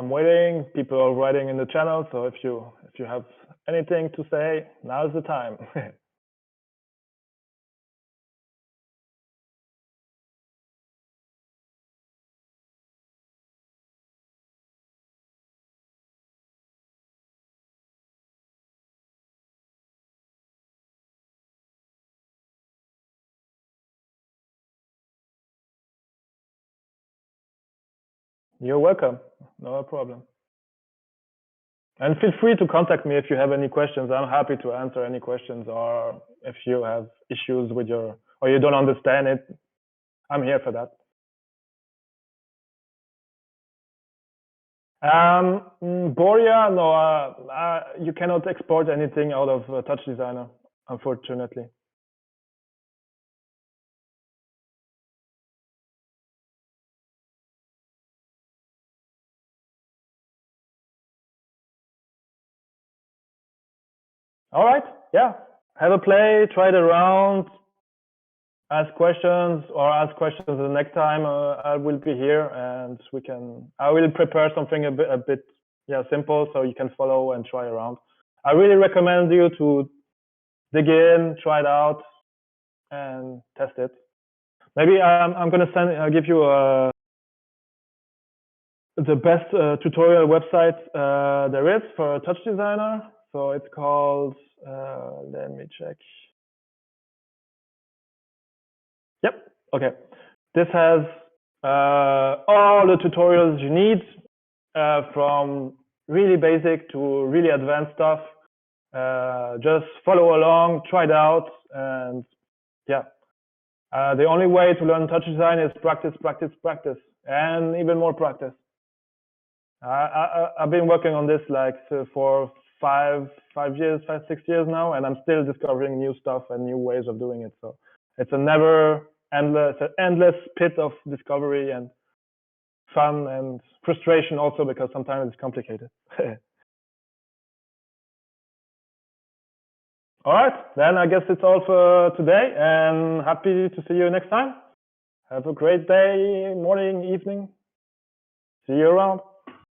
I'm waiting. People are writing in the channel, so if you have anything to say, now's the time. You're welcome. No problem. And feel free to contact me if you have any questions. I'm happy to answer any questions, or if you have issues with or you don't understand it, I'm here for that. Boria, no, you cannot export anything out of TouchDesigner, unfortunately. All right, yeah. Have a play, try it around, ask questions, or ask questions the next time. I will be here, and I will prepare something a bit simple, so you can follow and try around. I really recommend you to dig in, try it out, and test it. Maybe I'm gonna give you the best tutorial website there is for TouchDesigner. So it's called, let me check. Yep. Okay. This has all the tutorials you need, from really basic to really advanced stuff. Just follow along, try it out, and yeah. The only way to learn touch design is practice, practice, practice, and even more practice. I've been working on this like for 5, 6 years now, and I'm still discovering new stuff and new ways of doing it. So it's an endless pit of discovery and fun and frustration also, because sometimes it's complicated. All right, then I guess it's all for today, and happy to see you next time. Have a great day, morning, evening. See you around.